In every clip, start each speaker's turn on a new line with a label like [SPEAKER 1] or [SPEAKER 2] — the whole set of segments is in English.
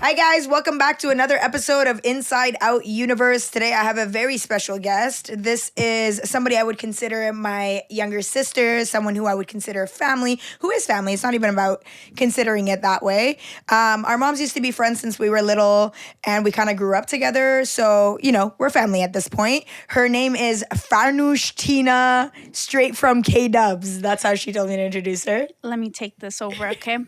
[SPEAKER 1] Hi guys, welcome back to another episode of Inside Out Universe. Today I have a very special guest. This is somebody I would consider my younger sister, someone who I would consider family, who is family. It's not even about considering it that way. Our moms used to be friends since we were little and we kind of grew up together. So, you know, we're family at this point. Her name is Farnoosh Tina, straight from K-Dubs. That's how she told me to introduce her.
[SPEAKER 2] Let me take this over, okay?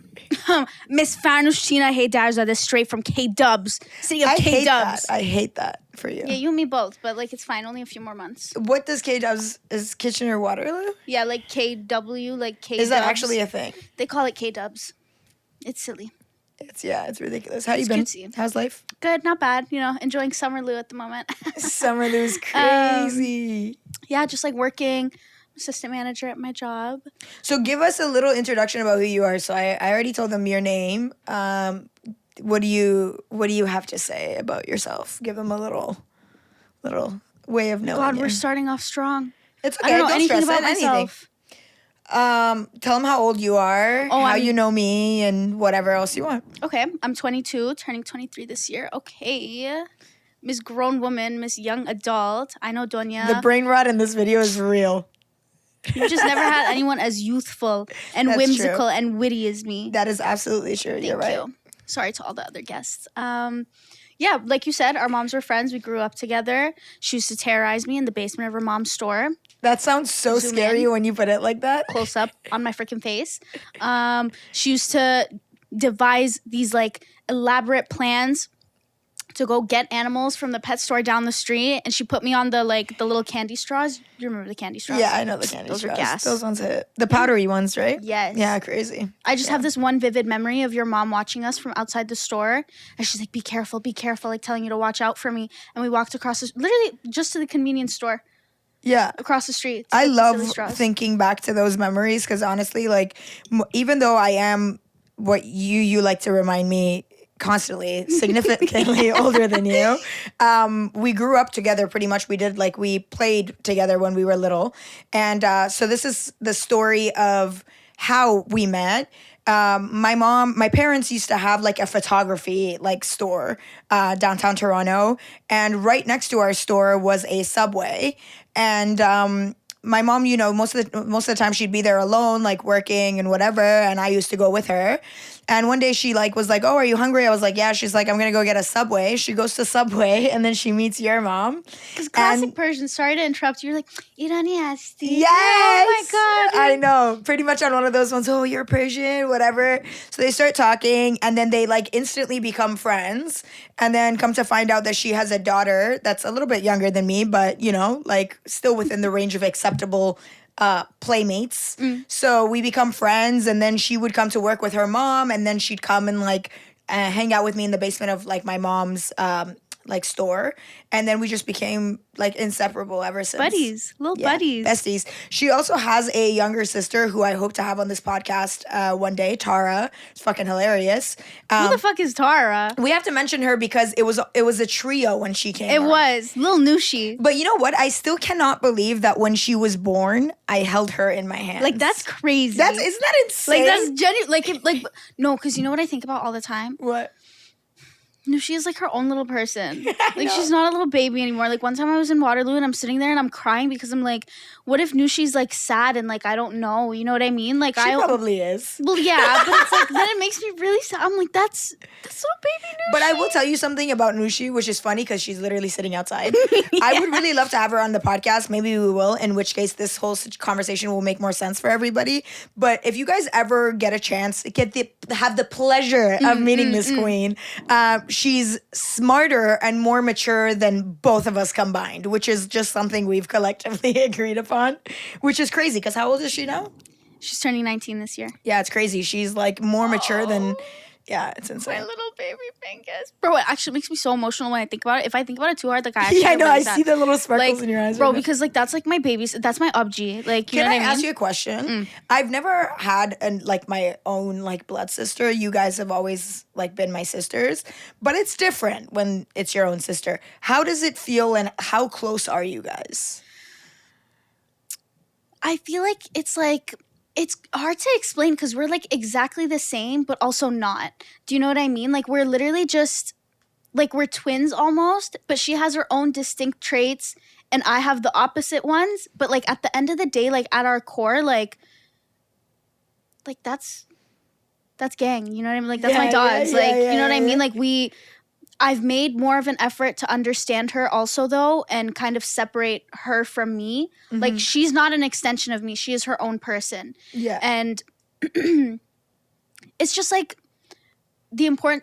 [SPEAKER 2] Miss Farnoosh Tina Hey Darza, this straight from K-Dubs. City of K-Dubs.
[SPEAKER 1] I hate that for you.
[SPEAKER 2] Yeah, you and me both, but like it's fine. Only a few more months.
[SPEAKER 1] What does K-Dubs, is Kitchener Waterloo?
[SPEAKER 2] Yeah, like KW, like K-Dubs.
[SPEAKER 1] Is that actually a thing?
[SPEAKER 2] They call it K-Dubs. It's silly.
[SPEAKER 1] It's ridiculous. How you been?
[SPEAKER 2] Cutesy.
[SPEAKER 1] How's life?
[SPEAKER 2] Good, not bad. You know, enjoying Summerloo at the moment.
[SPEAKER 1] Summerloo's crazy.
[SPEAKER 2] Yeah, just like working. Assistant manager at my job.
[SPEAKER 1] So give us a little introduction about who you are. So I already told them your name. What do you have to say about yourself? Give them a little way of knowing.
[SPEAKER 2] God,
[SPEAKER 1] you.
[SPEAKER 2] we're starting off strong.
[SPEAKER 1] It's okay.
[SPEAKER 2] I don't know anything
[SPEAKER 1] stress
[SPEAKER 2] about
[SPEAKER 1] it,
[SPEAKER 2] myself.
[SPEAKER 1] Tell them how old you are, you know me, and whatever else you want.
[SPEAKER 2] Okay, I'm 22, turning 23 this year. Okay. Miss Grown Woman, Miss Young Adult. I know Donya.
[SPEAKER 1] The brain rot in this video is real.
[SPEAKER 2] You've just never had anyone as youthful and
[SPEAKER 1] That's
[SPEAKER 2] whimsical
[SPEAKER 1] true.
[SPEAKER 2] and witty as me.
[SPEAKER 1] That is absolutely true. You're right.
[SPEAKER 2] Thank you. Sorry to all the other guests. Yeah, like you said, our moms were friends. We grew up together. She used to terrorize me in the basement of her mom's store.
[SPEAKER 1] That sounds so
[SPEAKER 2] Zoom
[SPEAKER 1] scary
[SPEAKER 2] in.
[SPEAKER 1] when you put it like that.
[SPEAKER 2] Close up on my freaking face. She used to devise these like elaborate plans to go get animals from the pet store down the street, and she put me on the little candy straws. You remember the candy straws?
[SPEAKER 1] Yeah, I know the candy
[SPEAKER 2] Those are
[SPEAKER 1] straws.
[SPEAKER 2] gas.
[SPEAKER 1] Those ones hit. The powdery ones, right?
[SPEAKER 2] Yes.
[SPEAKER 1] Yeah, crazy.
[SPEAKER 2] I just have this one vivid memory of your mom watching us from outside the store, and she's like, be careful, like telling you to watch out for me. And we walked across literally just to the convenience store
[SPEAKER 1] Yeah.
[SPEAKER 2] across the street.
[SPEAKER 1] I love
[SPEAKER 2] silly straws.
[SPEAKER 1] thinking back to those memories because honestly, like, even though I am what you like to remind me constantly, significantly older than you, we grew up together pretty much. We played together when we were little. And so this is the story of how we met. My parents used to have like a photography like store downtown Toronto, and right next to our store was a Subway. And my mom, you know, most of the time she'd be there alone, like working and whatever, and I used to go with her. And one day she was like, "Oh, are you hungry?" I was like, "Yeah." She's like, "I'm gonna go get a Subway." She goes to Subway, and then she meets your mom.
[SPEAKER 2] Because classic Persian. Sorry to interrupt you. You're like, Irani asti.
[SPEAKER 1] Yes.
[SPEAKER 2] Oh my God.
[SPEAKER 1] I know. Pretty much on one of those ones. Oh, you're Persian, whatever. So they start talking, and then they like instantly become friends, and then come to find out that she has a daughter that's a little bit younger than me, but you know, like still within the range of acceptable playmates. So we become friends, and then she would come to work with her mom, and then she'd come and like hang out with me in the basement of like my mom's like store, and then we just became like inseparable ever since.
[SPEAKER 2] Buddies. Buddies.
[SPEAKER 1] Besties. She also has a younger sister who I hope to have on this podcast one day, Tara. It's fucking hilarious.
[SPEAKER 2] Who the fuck is Tara?
[SPEAKER 1] We have to mention her because it was a trio when she came
[SPEAKER 2] It
[SPEAKER 1] on.
[SPEAKER 2] was. Lil Nushi.
[SPEAKER 1] But you know what? I still cannot believe that when she was born, I held her in my hands.
[SPEAKER 2] Like, that's crazy.
[SPEAKER 1] Isn't that insane?
[SPEAKER 2] Like, that's genuine. No, because you know what I think about all the time?
[SPEAKER 1] What?
[SPEAKER 2] Nushi is like her own little person.
[SPEAKER 1] I
[SPEAKER 2] Like,
[SPEAKER 1] know.
[SPEAKER 2] she's not a little baby anymore. Like, one time I was in Waterloo and I'm sitting there and I'm crying because I'm like, what if Nushi's like sad and like I don't know? You know what I mean? Like,
[SPEAKER 1] She probably is.
[SPEAKER 2] Well, yeah, but it's like then it makes me really sad. I'm like, that's little baby Nushi.
[SPEAKER 1] But I will tell you something about Nushi, which is funny because she's literally sitting outside. I would really love to have her on the podcast. Maybe we will, in which case this whole conversation will make more sense for everybody. But if you guys ever get a chance, have the pleasure of meeting this queen, she's smarter and more mature than both of us combined, which is just something we've collectively agreed upon, which is crazy because how old is she now?
[SPEAKER 2] She's turning 19 this year.
[SPEAKER 1] Yeah, it's crazy. She's like more mature than... Yeah, it's insane.
[SPEAKER 2] My little baby fingers. Bro, it actually makes me so emotional when I think about it. If I think about it too hard, like I actually
[SPEAKER 1] Yeah, I know.
[SPEAKER 2] really
[SPEAKER 1] I
[SPEAKER 2] sad.
[SPEAKER 1] see the little sparkles
[SPEAKER 2] Like,
[SPEAKER 1] in your eyes.
[SPEAKER 2] bro,
[SPEAKER 1] right now.
[SPEAKER 2] because like that's like my baby's. That's my obji. Like, you
[SPEAKER 1] Can
[SPEAKER 2] know
[SPEAKER 1] I
[SPEAKER 2] what I mean?
[SPEAKER 1] ask you a question? I've never had my own like blood sister. You guys have always like been my sisters, but it's different when it's your own sister. How does it feel, and how close are you guys?
[SPEAKER 2] I feel like it's like it's hard to explain because we're like exactly the same, but also not. Do you know what I mean? Like we're literally just like we're twins almost, but she has her own distinct traits and I have the opposite ones. But like at the end of the day, like at our core, like that's gang. You know what I mean? Like that's my dogs. You know what I mean? Like I've made more of an effort to understand her also though and kind of separate her from me. Mm-hmm. Like she's not an extension of me. She is her own person.
[SPEAKER 1] Yeah.
[SPEAKER 2] And it's just like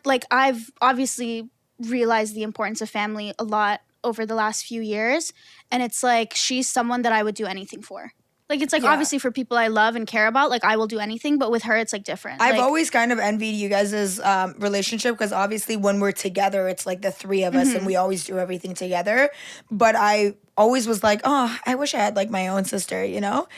[SPEAKER 2] like I've obviously realized the importance of family a lot over the last few years. And it's like she's someone that I would do anything for. Like, it's like, obviously for people I love and care about, like, I will do anything. But with her, it's, like, different.
[SPEAKER 1] I've always kind of envied you guys' relationship because, obviously, when we're together, it's, like, the three of us and we always do everything together. But I always was like, oh, I wish I had, like, my own sister, you know?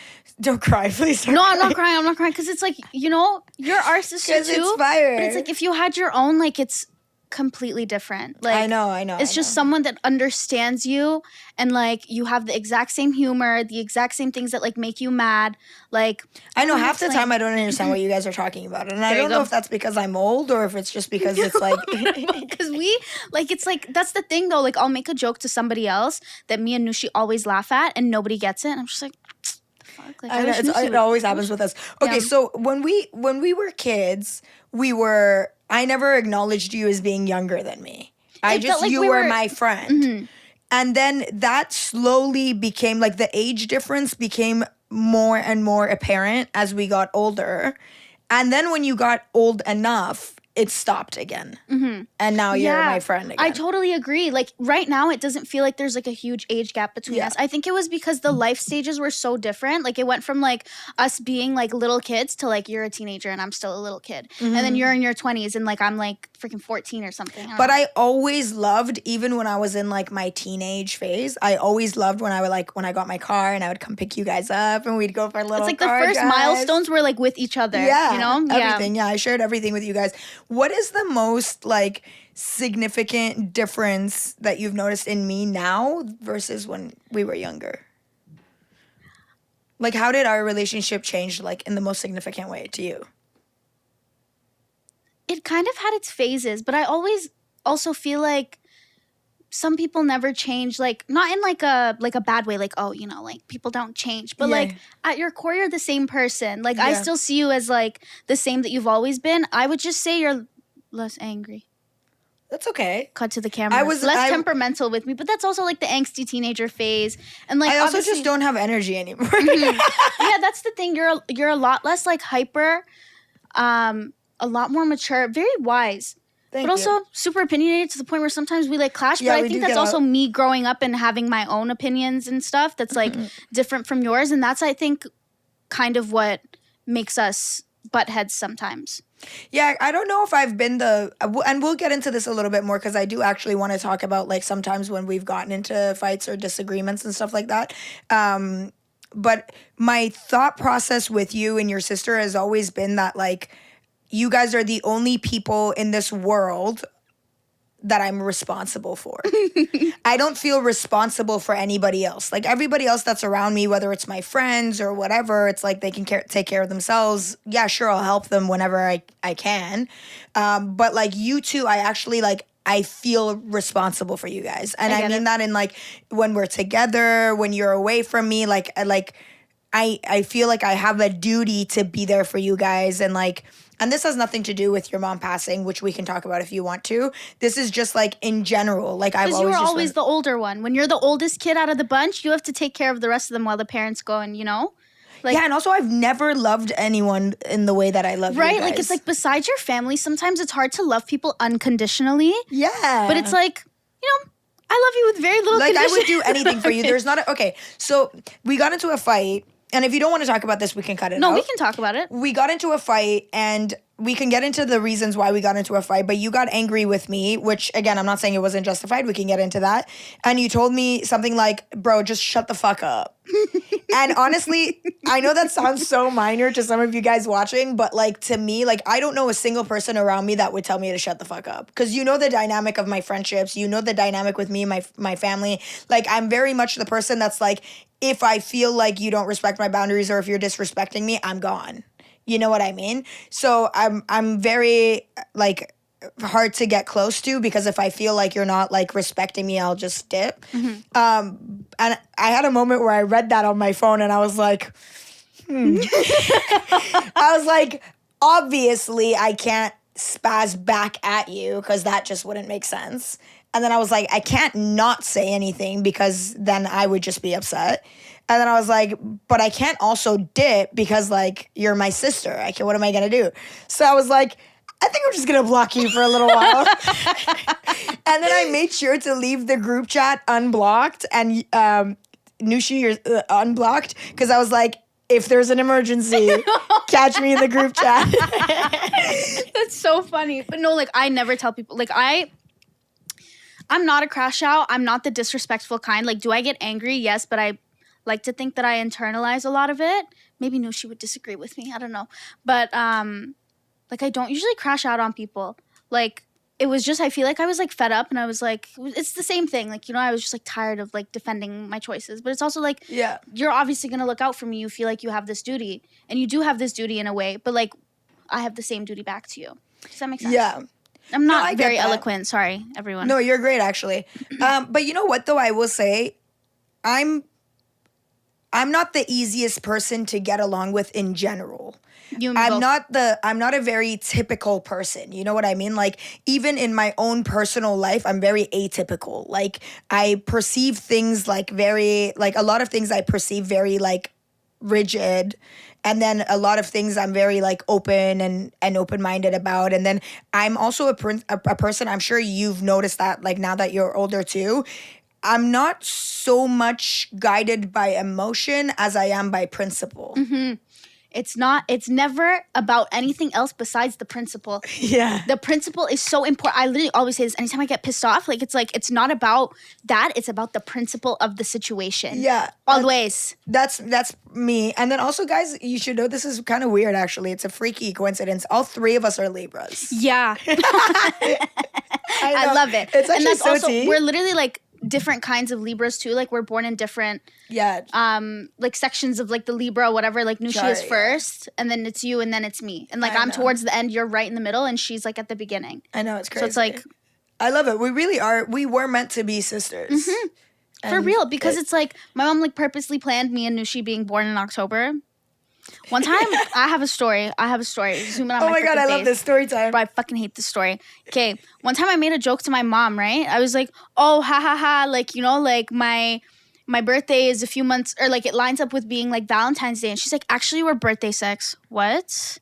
[SPEAKER 1] Don't cry, please.
[SPEAKER 2] No, I'm not crying. I'm not crying because it's, like, you know, you're our sister, too.
[SPEAKER 1] Because it's fire.
[SPEAKER 2] But it's, like, if you had your own, like, it's completely different. Like
[SPEAKER 1] I know.
[SPEAKER 2] It's just someone that understands you and like you have the exact same humor, the exact same things that like make you mad. Like
[SPEAKER 1] I know half the time I don't understand what you guys are talking about. And I don't know if that's because I'm old or if it's just because it's like
[SPEAKER 2] because we like it's like that's the thing though. Like I'll make a joke to somebody else that me and Nushi always laugh at and nobody gets it. And I'm just like the fuck? Like,
[SPEAKER 1] I know, it always happens with us. Okay, so when we were kids, I never acknowledged you as being younger than me. You were my friend. Mm-hmm. And then that slowly became, like, the age difference became more and more apparent as we got older. And then when you got old enough, it stopped again. Mm-hmm. And now you're my friend again.
[SPEAKER 2] I totally agree. Like, right now, it doesn't feel like there's, like, a huge age gap between us. I think it was because the life stages were so different. Like, it went from, like, us being, like, little kids to, like, you're a teenager and I'm still a little kid. Mm-hmm. And then you're in your 20s and, like, I'm, like, freaking 14 or something.
[SPEAKER 1] I always loved, even when I was in, like, my teenage phase, I always loved when I got my car and I would come pick you guys up and we'd go for a little
[SPEAKER 2] It's, like, the first milestones were, like, with each other.
[SPEAKER 1] Yeah.
[SPEAKER 2] You know?
[SPEAKER 1] Everything. Yeah, I shared everything with you guys. What is the most, like, significant difference that you've noticed in me now versus when we were younger? Like, how did our relationship change, like, in the most significant way to you?
[SPEAKER 2] It kind of had its phases, but I always also feel like some people never change, like, not in, like a bad way, like, oh, you know, like, people don't change. But, like, at your core, you're the same person. Like, I still see you as, like, the same that you've always been. I would just say you're less angry.
[SPEAKER 1] That's okay.
[SPEAKER 2] Cut to the camera. Less temperamental with me, but that's also like the angsty teenager phase. And like
[SPEAKER 1] I also just don't have energy anymore.
[SPEAKER 2] Yeah, that's the thing. You're a lot less like hyper, a lot more mature, very wise. But also super opinionated to the point where sometimes we like clash. But I think that's also me growing up and having my own opinions and stuff that's like different from yours. And that's I think kind of what makes us butt heads sometimes.
[SPEAKER 1] Yeah, I don't know if I've been and we'll get into this a little bit more because I do actually want to talk about like sometimes when we've gotten into fights or disagreements and stuff like that. But my thought process with you and your sister has always been that like you guys are the only people in this world that I'm responsible for. I don't feel responsible for anybody else. Like everybody else that's around me, whether it's my friends or whatever, it's like they can take care of themselves. Yeah, sure, I'll help them whenever I can. But like you two, I actually like, I feel responsible for you guys. And I mean that in like when we're together, when you're away from me, like I feel like I have a duty to be there for you guys and like, and this has nothing to do with your mom passing, which we can talk about if you want to. This is just like in general. Like I've always
[SPEAKER 2] because you were always the older one. When you're the oldest kid out of the bunch, you have to take care of the rest of them while the parents go and, you know? Like,
[SPEAKER 1] yeah, and also I've never loved anyone in the way that I love you guys.
[SPEAKER 2] Right? Like it's like besides your family, sometimes it's hard to love people unconditionally.
[SPEAKER 1] Yeah.
[SPEAKER 2] But it's like, you know, I love you with very little condition.
[SPEAKER 1] I would do anything for you. There's not okay, so we got into a fight. And if you don't want to talk about this, we can cut it out.
[SPEAKER 2] No, we can talk about it.
[SPEAKER 1] We got into a fight and we can get into the reasons why we got into a fight, but you got angry with me, which again, I'm not saying it wasn't justified. We can get into that. And you told me something like, bro, just shut the fuck up. And honestly, I know that sounds so minor to some of you guys watching, but like to me, like I don't know a single person around me that would tell me to shut the fuck up. Because you know the dynamic of my friendships, you know the dynamic with me and my family. Like I'm very much the person that's like, if I feel like you don't respect my boundaries or if you're disrespecting me, I'm gone. You know what I mean? So I'm very like hard to get close to because if I feel like you're not like respecting me, I'll just dip. And I had a moment where I read that on my phone and I was like, I was like, obviously I can't spaz back at you because that just wouldn't make sense. And then I was like, I can't not say anything because then I would just be upset. And then I was like, but I can't also dip because, like, you're my sister. What am I going to do? So I was like, I think I'm just going to block you for a little while. And then I made sure to leave the group chat unblocked and Nushi unblocked because I was like, if there's an emergency, catch me in the group chat.
[SPEAKER 2] That's so funny. But no, like, I never tell people. Like, I'm not a crash out. I'm not the disrespectful kind. Like, do I get angry? Yes, but I like to think that I internalize a lot of it. Maybe Nushi would disagree with me. I don't know. But, like, I don't usually crash out on people. Like, it was just, I feel like I was, like, fed up. And I was like, it's the same thing. Like, you know, I was just, like, tired of, like, defending my choices. But it's also, like,
[SPEAKER 1] Yeah.
[SPEAKER 2] You're obviously going to look out for me. You feel like you have this duty. And you do have this duty in a way. But, like, I have the same duty back to you. Does that make sense?
[SPEAKER 1] Yeah.
[SPEAKER 2] I'm not
[SPEAKER 1] I get
[SPEAKER 2] very
[SPEAKER 1] that.
[SPEAKER 2] eloquent. Sorry, everyone.
[SPEAKER 1] No, you're great, actually. But you know what, though? I will say, I'm not the easiest person to get along with in general. I'm not a very typical person. You know what I mean? Like, even in my own personal life, I'm very atypical. Like, I perceive things like a lot of things I perceive very, like, rigid. And then a lot of things I'm very, like, open and open-minded about. And then I'm also a person, I'm sure you've noticed that, like, now that you're older too, I'm not so much guided by emotion as I am by principle.
[SPEAKER 2] Mm-hmm. It's never about anything else besides the principle.
[SPEAKER 1] Yeah.
[SPEAKER 2] The principle is so important. I literally always say this anytime I get pissed off. Like, it's not about that. It's about the principle of the situation.
[SPEAKER 1] Yeah.
[SPEAKER 2] Always.
[SPEAKER 1] That's me. And then also, guys, you should know this is kind of weird, actually. It's a freaky coincidence. All three of us are Libras.
[SPEAKER 2] Yeah. I love it.
[SPEAKER 1] It's actually
[SPEAKER 2] and that's
[SPEAKER 1] so
[SPEAKER 2] also,
[SPEAKER 1] tea.
[SPEAKER 2] we're literally, like, different kinds of Libras, too. Like, we're born in different... like sections of like the Libra, whatever. Like Nushi is first, and then it's you, and then it's me. And like I'm towards the end, you're right in the middle, and she's like at the beginning.
[SPEAKER 1] I know, it's crazy.
[SPEAKER 2] So it's like,
[SPEAKER 1] I love it. We really are. We were meant to be sisters.
[SPEAKER 2] Mm-hmm. For real, because it's like my mom like purposely planned me and Nushi being born in October. One time, I have a story. Zoom in on
[SPEAKER 1] oh my god, I love this story time.
[SPEAKER 2] But I fucking hate this story. Okay, one time I made a joke to my mom, right? I was like, oh, ha ha ha, like, you know, like my birthday is a few months, or like it lines up with being like Valentine's Day. And she's like, actually, we're birthday sex. What?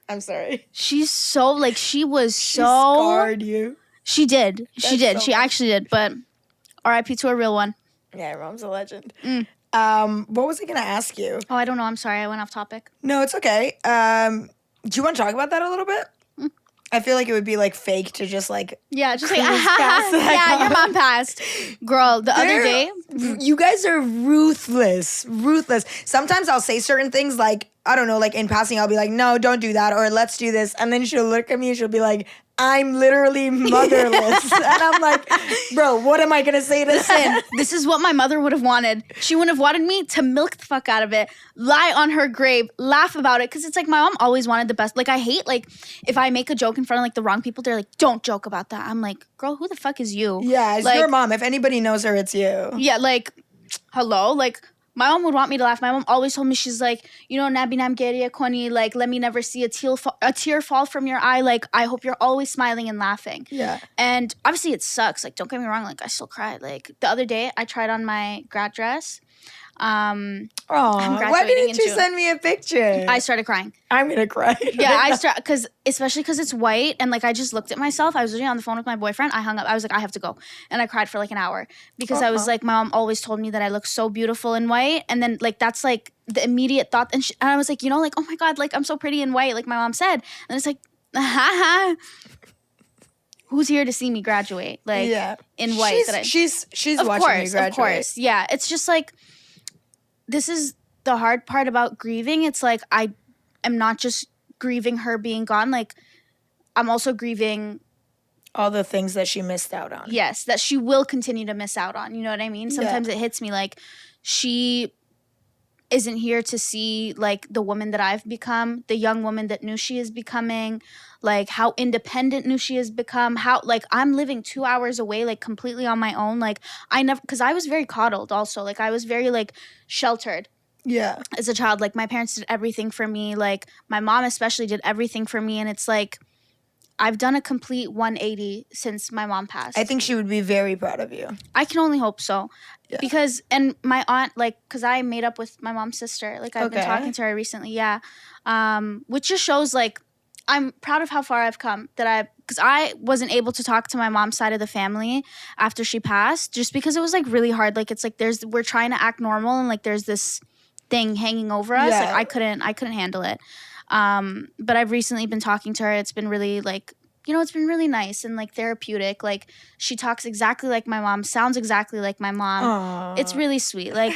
[SPEAKER 1] I'm sorry.
[SPEAKER 2] She's so, like, she
[SPEAKER 1] scarred you.
[SPEAKER 2] She did. She did.
[SPEAKER 1] So
[SPEAKER 2] she actually did. But RIP to a real one.
[SPEAKER 1] Yeah, mom's a legend. What was I going to ask you?
[SPEAKER 2] Oh, I don't know. I'm sorry. I went off topic.
[SPEAKER 1] No, it's okay. Do you want to talk about that a little bit? I feel like it would be like fake to just like
[SPEAKER 2] just like
[SPEAKER 1] past
[SPEAKER 2] your mom passed, girl. The other day,
[SPEAKER 1] you guys are ruthless. Sometimes I'll say certain things like, I don't know, like in passing I'll be like, no, don't do that, or let's do this, and then she'll look at me and she'll be like, I'm literally motherless. And I'm like, bro, what am I going to say to
[SPEAKER 2] Listen, this is what my mother would have wanted. She wouldn't have wanted me to milk the fuck out of it, lie on her grave, laugh about it. Because it's like my mom always wanted the best. Like, I hate, like, if I make a joke in front of, like, the wrong people, they're like, don't joke about that. I'm like, girl, who the fuck is you?
[SPEAKER 1] Yeah, it's
[SPEAKER 2] like,
[SPEAKER 1] your mom. If anybody knows her, it's you.
[SPEAKER 2] Yeah, like, hello? Like, my mom would want me to laugh. My mom always told me, she's like, you know, Nabi Namgeria Koni, like, let me never see a tear fall from your eye. Like, I hope you're always smiling and laughing.
[SPEAKER 1] Yeah.
[SPEAKER 2] And obviously it sucks. Like, don't get me wrong. Like, I still cry. Like, the other day I tried on my grad dress. I'm
[SPEAKER 1] Why
[SPEAKER 2] graduating
[SPEAKER 1] didn't
[SPEAKER 2] in
[SPEAKER 1] you
[SPEAKER 2] June.
[SPEAKER 1] send me a picture?
[SPEAKER 2] I started crying.
[SPEAKER 1] I'm gonna cry.
[SPEAKER 2] Yeah, especially because it's white, and like I just looked at myself. I was literally on the phone with my boyfriend. I hung up. I was like, I have to go, and I cried for like an hour because I was like, my mom always told me that I look so beautiful in white, and then like that's like the immediate thought, and I was like, like, oh my god, like I'm so pretty in white, like my mom said, and it's like, haha. Who's here to see me graduate? Like in white.
[SPEAKER 1] She's
[SPEAKER 2] of
[SPEAKER 1] watching
[SPEAKER 2] course,
[SPEAKER 1] you graduate.
[SPEAKER 2] Of course, yeah. It's just like this is the hard part about grieving. It's like I am not just grieving her being gone. Like I'm also grieving
[SPEAKER 1] all the things that she missed out on.
[SPEAKER 2] Yes, that she will continue to miss out on. You know what I mean? Sometimes it hits me like she isn't here to see like the woman that I've become, the young woman that Nushi is becoming, like how independent Nushi has become, how like I'm living 2 hours away, like completely on my own. Like because I was very coddled also. Like I was very like sheltered.
[SPEAKER 1] Yeah.
[SPEAKER 2] As a child, like my parents did everything for me. Like my mom especially did everything for me. And it's like, I've done a complete 180 since my mom passed.
[SPEAKER 1] I think she would be very proud of you.
[SPEAKER 2] I can only hope so. Yeah. Because, and my aunt, like, because I made up with my mom's sister. Like, I've been talking to her recently, which just shows, like, I'm proud of how far I've come. Because I wasn't able to talk to my mom's side of the family after she passed, just because it was, like, really hard. Like, it's like we're trying to act normal, and, like, there's this thing hanging over us. Yeah. Like, I couldn't handle it. But I've recently been talking to her. It's been really like, it's been really nice and like therapeutic. Like she talks exactly like my mom, sounds exactly like my mom. Aww. It's really sweet. Like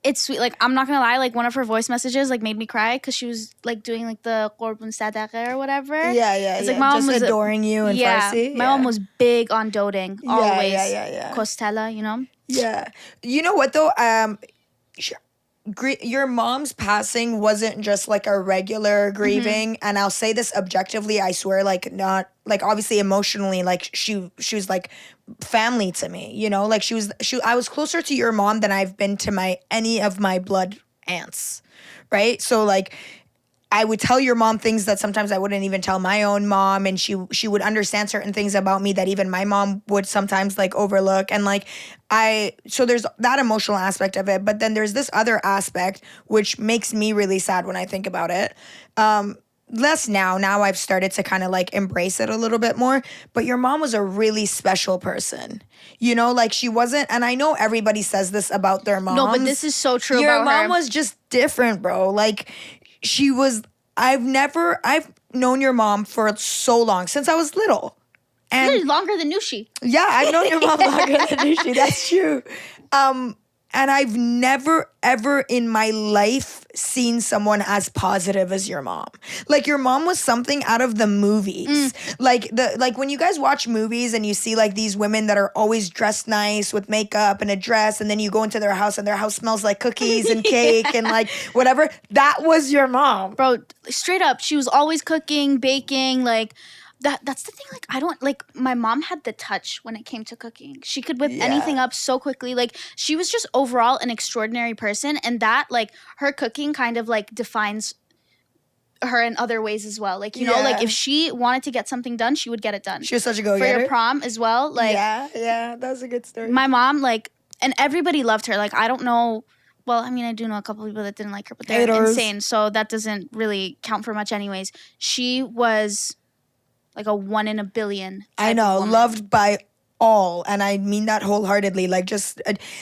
[SPEAKER 2] it's sweet. Like I'm not gonna lie, like one of her voice messages like made me cry because she was like doing like the Qorbun Sadaqah or whatever.
[SPEAKER 1] Yeah. It's
[SPEAKER 2] like my mom was
[SPEAKER 1] adoring you in Farsi.
[SPEAKER 2] My mom was big on doting always.
[SPEAKER 1] Yeah.
[SPEAKER 2] Kostela,
[SPEAKER 1] Yeah. You know what though? Your mom's passing wasn't just like a regular grieving, and I'll say this objectively, I swear, like not like obviously emotionally, like she was like family to me, like I was closer to your mom than I've been to any of my blood aunts, right? So like I would tell your mom things that sometimes I wouldn't even tell my own mom, and she would understand certain things about me that even my mom would sometimes like overlook. And like so there's that emotional aspect of it, but then there's this other aspect which makes me really sad when I think about it. Less now I've started to kind of like embrace it a little bit more, but your mom was a really special person. Like she wasn't, and I know everybody says this about their moms.
[SPEAKER 2] No, but this is so true
[SPEAKER 1] your
[SPEAKER 2] about her.
[SPEAKER 1] Your mom was just different, bro. Like I've known your mom for so long, since I was little. And
[SPEAKER 2] longer than Nushi.
[SPEAKER 1] Yeah, I've known your mom longer than Nushi. That's true. And I've never, ever in my life seen someone as positive as your mom. Like your mom was something out of the movies. Like when you guys watch movies and you see like these women that are always dressed nice with makeup and a dress, and then you go into their house and their house smells like cookies and cake and like whatever. That was your mom.
[SPEAKER 2] Bro, straight up. She was always cooking, baking, like... That's the thing, like, I don't, like, my mom had the touch when it came to cooking. She could whip anything up so quickly. Like, she was just overall an extraordinary person, and that, like, her cooking kind of, like, defines her in other ways as well. Like, like, if she wanted to get something done, she would get it done.
[SPEAKER 1] She was such a go-getter.
[SPEAKER 2] For your prom as well, like...
[SPEAKER 1] Yeah, that was a good story.
[SPEAKER 2] My mom, like, and everybody loved her. Like, I don't know... Well, I mean, I do know a couple people that didn't like her, but they're insane, so that doesn't really count for much anyways. She was... like a 1 in a billion.
[SPEAKER 1] I know, loved by all, and I mean that wholeheartedly. Like just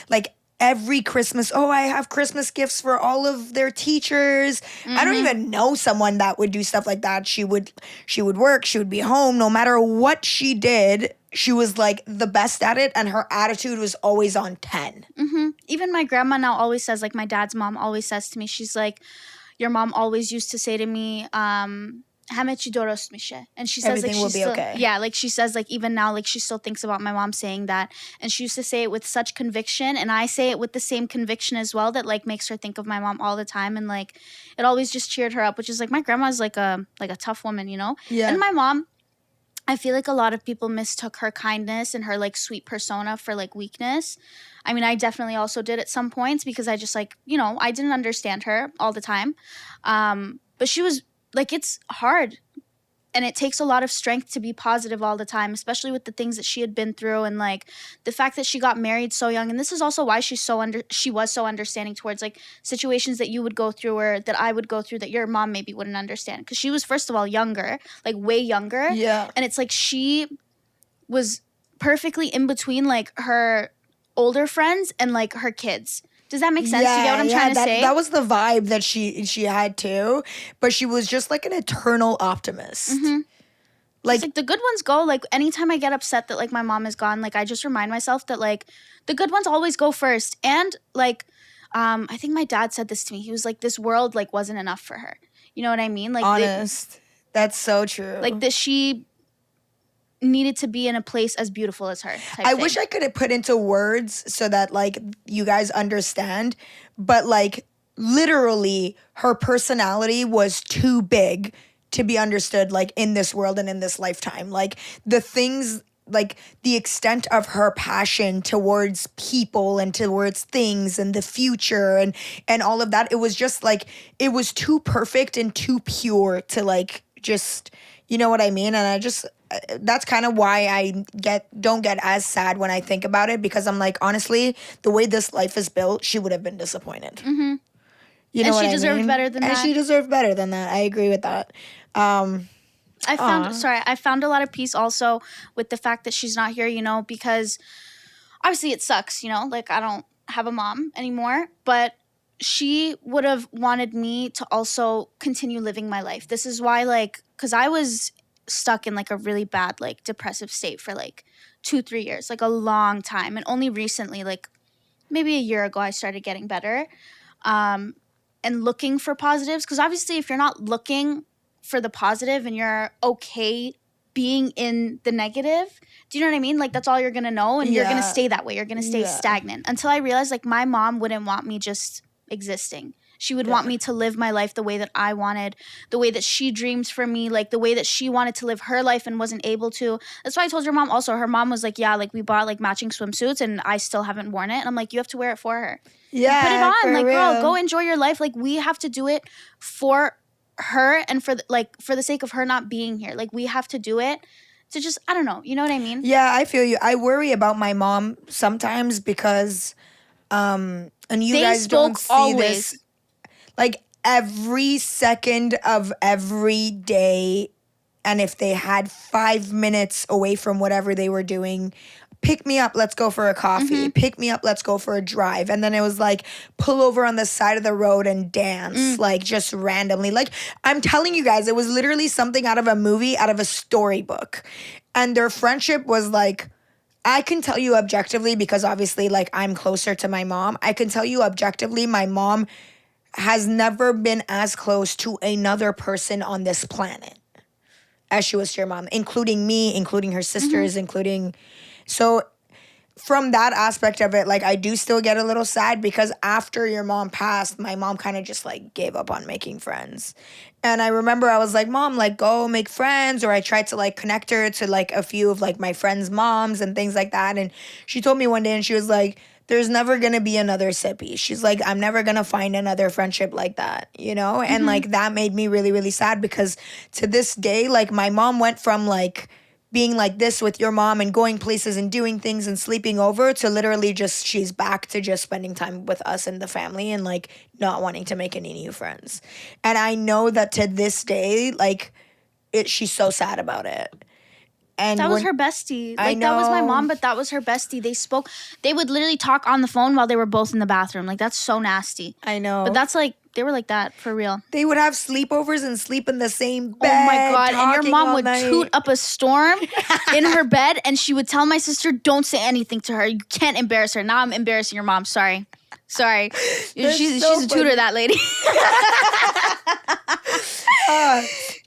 [SPEAKER 1] like every Christmas, I have Christmas gifts for all of their teachers. I don't even know someone that would do stuff like that. She would work, she would be home, no matter what she did. She was like the best at it, and her attitude was always on 10.
[SPEAKER 2] Even my grandma now always says, like my dad's mom always says to me, she's like, your mom always used to say to me, and she says
[SPEAKER 1] everything
[SPEAKER 2] like
[SPEAKER 1] will be okay.
[SPEAKER 2] Yeah, like she says like even now like she still thinks about my mom saying that, and she used to say it with such conviction, and I say it with the same conviction as well, that like makes her think of my mom all the time, and like it always just cheered her up, which is like my grandma's like a tough woman,
[SPEAKER 1] Yeah.
[SPEAKER 2] And my mom, I feel like a lot of people mistook her kindness and her like sweet persona for like weakness. I mean, I definitely also did at some points, because I just like, I didn't understand her all the time. But she was like, it's hard and it takes a lot of strength to be positive all the time, especially with the things that she had been through, and like the fact that she got married so young. And this is also why she was so understanding towards like situations that you would go through or that I would go through that your mom maybe wouldn't understand, because she was, first of all, younger, like way younger.
[SPEAKER 1] Yeah.
[SPEAKER 2] And it's like she was perfectly in between like her older friends and like her kids. Does that make sense? Do you get what I'm trying to say?
[SPEAKER 1] That was the vibe that she had too, but she was just like an eternal optimist.
[SPEAKER 2] Mm-hmm.
[SPEAKER 1] Like
[SPEAKER 2] the good ones go. Like anytime I get upset that like my mom is gone, like I just remind myself that like the good ones always go first. And like I think my dad said this to me. He was like, this world like wasn't enough for her. You know what I mean? Like
[SPEAKER 1] honest. That's so true.
[SPEAKER 2] Like that she needed to be in a place as beautiful as her.
[SPEAKER 1] I wish I could have put into words so that like you guys understand, but like literally her personality was too big to be understood like in this world and in this lifetime. Like the things, like the extent of her passion towards people and towards things and the future and all of that, it was just like, it was too perfect and too pure to like just, you know what I mean? And I just, that's kind of why I don't get as sad when I think about it, because I'm like, honestly, the way this life is built, she would have been disappointed.
[SPEAKER 2] Mm-hmm.
[SPEAKER 1] You know,
[SPEAKER 2] and
[SPEAKER 1] what
[SPEAKER 2] she
[SPEAKER 1] I
[SPEAKER 2] deserved
[SPEAKER 1] mean?
[SPEAKER 2] better than that.
[SPEAKER 1] And she deserved better than that. I agree with that.
[SPEAKER 2] I found a lot of peace also with the fact that she's not here, you know, because obviously it sucks, you know, like I don't have a mom anymore, but she would have wanted me to also continue living my life. This is why, like, because I was stuck in like a really bad, like depressive state for like 2-3 years, like a long time. And only recently, like maybe a year ago, I started getting better and looking for positives. Because obviously if you're not looking for the positive and you're okay being in the negative, do you know what I mean? Like that's all you're going to know, and you're going to stay that way. You're going to stay stagnant until I realized like my mom wouldn't want me just existing. She would want me to live my life the way that I wanted, the way that she dreams for me, like the way that she wanted to live her life and wasn't able to. That's why I told your mom also. Her mom was like, yeah, like we bought like matching swimsuits and I still haven't worn it. And I'm like, you have to wear it for her.
[SPEAKER 1] Yeah,
[SPEAKER 2] put it on. Like,
[SPEAKER 1] real.
[SPEAKER 2] girl, go enjoy your life. Like we have to do it for her and for the sake of her not being here. Like we have to do it to just, I don't know. You know what I mean?
[SPEAKER 1] Yeah, I feel you. I worry about my mom sometimes because, and you
[SPEAKER 2] They
[SPEAKER 1] guys don't see
[SPEAKER 2] always.
[SPEAKER 1] this, like every second of every day, and if they had 5 minutes away from whatever they were doing, pick me up, let's go for a coffee. Pick me up, let's go for a drive. And then it was like, pull over on the side of the road and dance, like just randomly. Like, I'm telling you guys, it was literally something out of a movie, out of a storybook. And their friendship was like, I can tell you objectively, because obviously, like, I'm closer to my mom. I can tell you objectively, my mom has never been as close to another person on this planet as she was to your mom, including me, including her sisters, including... So from that aspect of it, like I do still get a little sad, because after your mom passed, my mom kind of just like gave up on making friends. And I remember I was like, Mom, like go make friends. Or I tried to like connect her to like a few of like my friends' moms and things like that. And she told me one day, and she was like, there's never going to be another Sippy. She's like, I'm never going to find another friendship like that, you know? And like that made me really, really sad, because to this day, like my mom went from like being like this with your mom and going places and doing things and sleeping over to literally just, she's back to just spending time with us and the family and like not wanting to make any new friends. And I know that to this day, like she's so sad about it. And
[SPEAKER 2] that was her bestie.
[SPEAKER 1] I
[SPEAKER 2] Like that was my
[SPEAKER 1] know.
[SPEAKER 2] mom, but that was her bestie. They would literally talk on the phone while they were both in the bathroom. Like that's so nasty.
[SPEAKER 1] I know.
[SPEAKER 2] But that's like, they were like that for real.
[SPEAKER 1] They would have sleepovers and sleep in the same bed.
[SPEAKER 2] Oh my God. And your
[SPEAKER 1] talking
[SPEAKER 2] mom
[SPEAKER 1] all
[SPEAKER 2] would
[SPEAKER 1] night.
[SPEAKER 2] toot up a storm in her bed, and she would tell my sister, don't say anything to her. You can't embarrass her. Now I'm embarrassing your mom. Sorry. She's
[SPEAKER 1] so
[SPEAKER 2] a tutor,
[SPEAKER 1] funny.
[SPEAKER 2] that lady.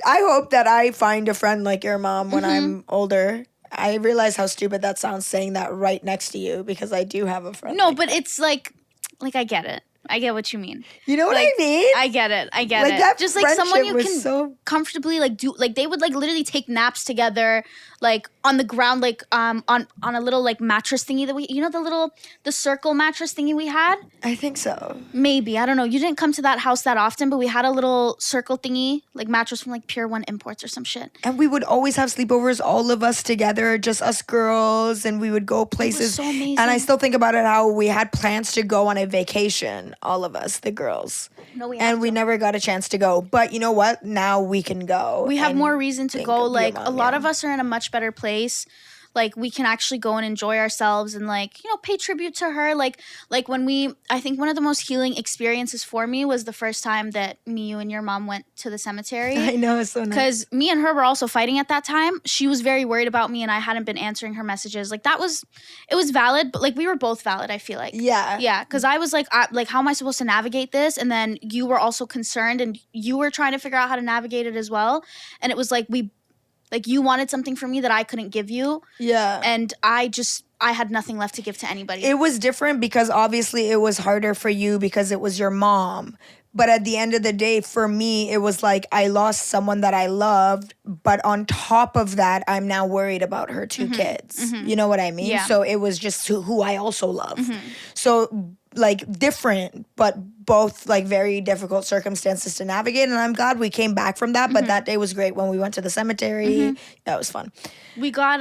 [SPEAKER 1] I hope that I find a friend like your mom when I'm older. I realize how stupid that sounds saying that right next to you, because I do have a friend.
[SPEAKER 2] No,
[SPEAKER 1] like
[SPEAKER 2] but it's like I get it. I get what you mean.
[SPEAKER 1] You know what
[SPEAKER 2] Like,
[SPEAKER 1] I mean?
[SPEAKER 2] I get it. I get
[SPEAKER 1] Like,
[SPEAKER 2] it.
[SPEAKER 1] that
[SPEAKER 2] Just like someone you
[SPEAKER 1] friendship was
[SPEAKER 2] can
[SPEAKER 1] so-
[SPEAKER 2] comfortably like do like they would like literally take naps together, like on the ground, like on a little like mattress thingy that we, you know, the circle mattress thingy we had.
[SPEAKER 1] I think so.
[SPEAKER 2] Maybe, I don't know. You didn't come to that house that often, but we had a little circle thingy, like mattress from like Pier 1 Imports or some shit.
[SPEAKER 1] And we would always have sleepovers, all of us together, just us girls, and we would go places.
[SPEAKER 2] so amazing.
[SPEAKER 1] And I still think about it how we had plans to go on a vacation, all of us, the girls.
[SPEAKER 2] No,
[SPEAKER 1] and we never got a chance to go. But you know what? Now we can go.
[SPEAKER 2] We have
[SPEAKER 1] and
[SPEAKER 2] more reason to
[SPEAKER 1] think
[SPEAKER 2] go.
[SPEAKER 1] of your
[SPEAKER 2] Like
[SPEAKER 1] mom,
[SPEAKER 2] a lot
[SPEAKER 1] yeah.
[SPEAKER 2] of us are in a much better place. Like we can actually go and enjoy ourselves and like, you know, pay tribute to her. Like when I think one of the most healing experiences for me was the first time that me, you, and your mom went to the cemetery.
[SPEAKER 1] I know, it's so nice.
[SPEAKER 2] Because me and her were also fighting at that time. She was very worried about me and I hadn't been answering her messages. Like it was valid, but like we were both valid, I feel like.
[SPEAKER 1] Yeah.
[SPEAKER 2] Yeah, because I was like, how am I supposed to navigate this? And then you were also concerned and you were trying to figure out how to navigate it as well. And it was like you wanted something from me that I couldn't give you.
[SPEAKER 1] Yeah.
[SPEAKER 2] And I had nothing left to give to anybody.
[SPEAKER 1] It was different because obviously it was harder for you because it was your mom. But at the end of the day, for me, it was like I lost someone that I loved. But on top of that, I'm now worried about her 2 kids. You know what I mean?
[SPEAKER 2] Yeah.
[SPEAKER 1] So it was just who I also love. So like different, but both like very difficult circumstances to navigate. And I'm glad we came back from that. But that day was great when we went to the cemetery. That was fun.
[SPEAKER 2] We got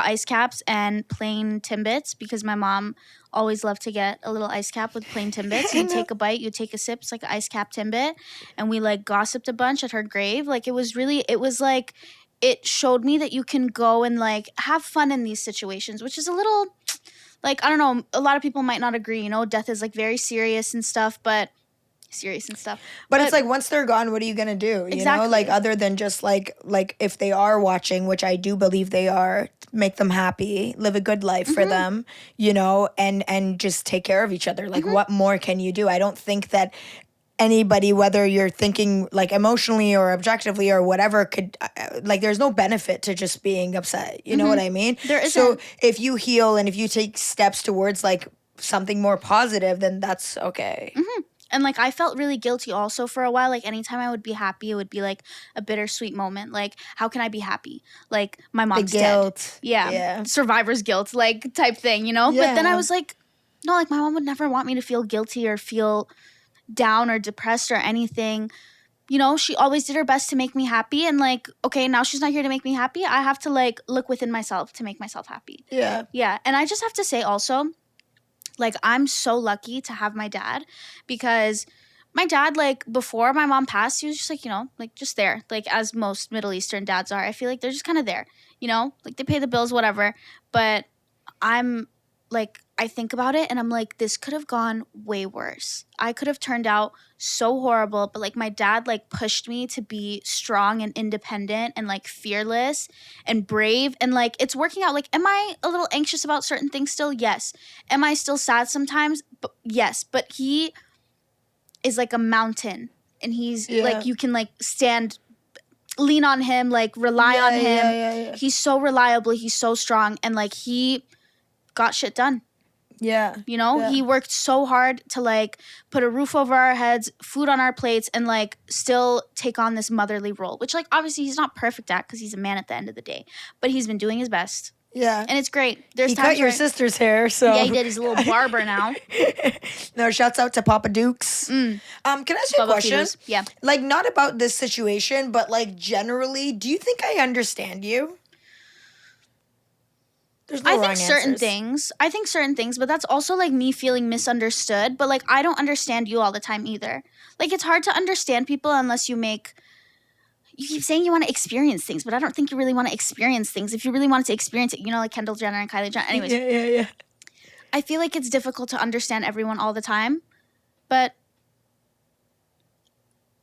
[SPEAKER 2] ice caps and plain Timbits because my mom always loved to get a little ice cap with plain Timbits. You take a bite, you take a sip, it's like an ice cap Timbit. And we like gossiped a bunch at her grave. Like it was like it showed me that you can go and like have fun in these situations, which is a little like, I don't know, a lot of people might not agree, you know, death is like very serious and stuff, but
[SPEAKER 1] it's like once they're gone, what are you gonna do? You
[SPEAKER 2] Exactly.
[SPEAKER 1] know, like other than just like if they are watching, which I do believe they are, make them happy, live a good life for them, you know, and just take care of each other. Like what more can you do? I don't think that anybody, whether you're thinking like emotionally or objectively or whatever, could like there's no benefit to just being upset. You know what I mean?
[SPEAKER 2] There isn't.
[SPEAKER 1] So if you heal and if you take steps towards like something more positive, then that's okay.
[SPEAKER 2] And like I felt really guilty also for a while. Like anytime I would be happy, it would be like a bittersweet moment. Like how can I be happy? Like my mom's
[SPEAKER 1] guilt.
[SPEAKER 2] dead. Yeah. Survivor's guilt, like type thing, you know?
[SPEAKER 1] Yeah.
[SPEAKER 2] But then I was like, no, like my mom would never want me to feel guilty or feel down or depressed or anything. You know, she always did her best to make me happy. And like, okay, now she's not here to make me happy. I have to like look within myself to make myself happy.
[SPEAKER 1] Yeah.
[SPEAKER 2] Yeah. And I just have to say also, like, I'm so lucky to have my dad because my dad, like, before my mom passed, he was just, like, you know, like, just there. Like, as most Middle Eastern dads are. I feel like they're just kind of there, you know? Like, they pay the bills, whatever. But I'm, like, I think about it and I'm like, this could have gone way worse. I could have turned out so horrible. But, like, my dad, like, pushed me to be strong and independent and, like, fearless and brave. And, like, it's working out. Like, am I a little anxious about certain things still? Yes. Am I still sad sometimes? Yes. But he is like a mountain. And he's, like, you can, like, lean on him, like, rely on him.
[SPEAKER 1] Yeah.
[SPEAKER 2] He's so reliable. He's so strong. And, like, he got shit done.
[SPEAKER 1] Yeah.
[SPEAKER 2] You know, he worked so hard to like put a roof over our heads, food on our plates, and like still take on this motherly role, which like obviously he's not perfect at because he's a man at the end of the day, but he's been doing his best.
[SPEAKER 1] Yeah.
[SPEAKER 2] And it's great. There's
[SPEAKER 1] he
[SPEAKER 2] times
[SPEAKER 1] cut your
[SPEAKER 2] where-
[SPEAKER 1] sister's hair, so
[SPEAKER 2] Yeah, he did. He's a little barber now.
[SPEAKER 1] No, shouts out to Papa Dukes. Can I ask you a
[SPEAKER 2] Bubba
[SPEAKER 1] question?
[SPEAKER 2] Feeders. Yeah.
[SPEAKER 1] Like not about this situation, but like generally, do you think I understand you? There's no
[SPEAKER 2] I
[SPEAKER 1] wrong
[SPEAKER 2] think certain
[SPEAKER 1] answers.
[SPEAKER 2] things. I think certain things, but that's also like me feeling misunderstood. But like I don't understand you all the time either. Like it's hard to understand people unless you keep saying you want to experience things, but I don't think you really want to experience things. If you really wanted to experience it, you know, like Kendall Jenner and Kylie Jenner. Anyways,
[SPEAKER 1] Yeah.
[SPEAKER 2] I feel like it's difficult to understand everyone all the time, but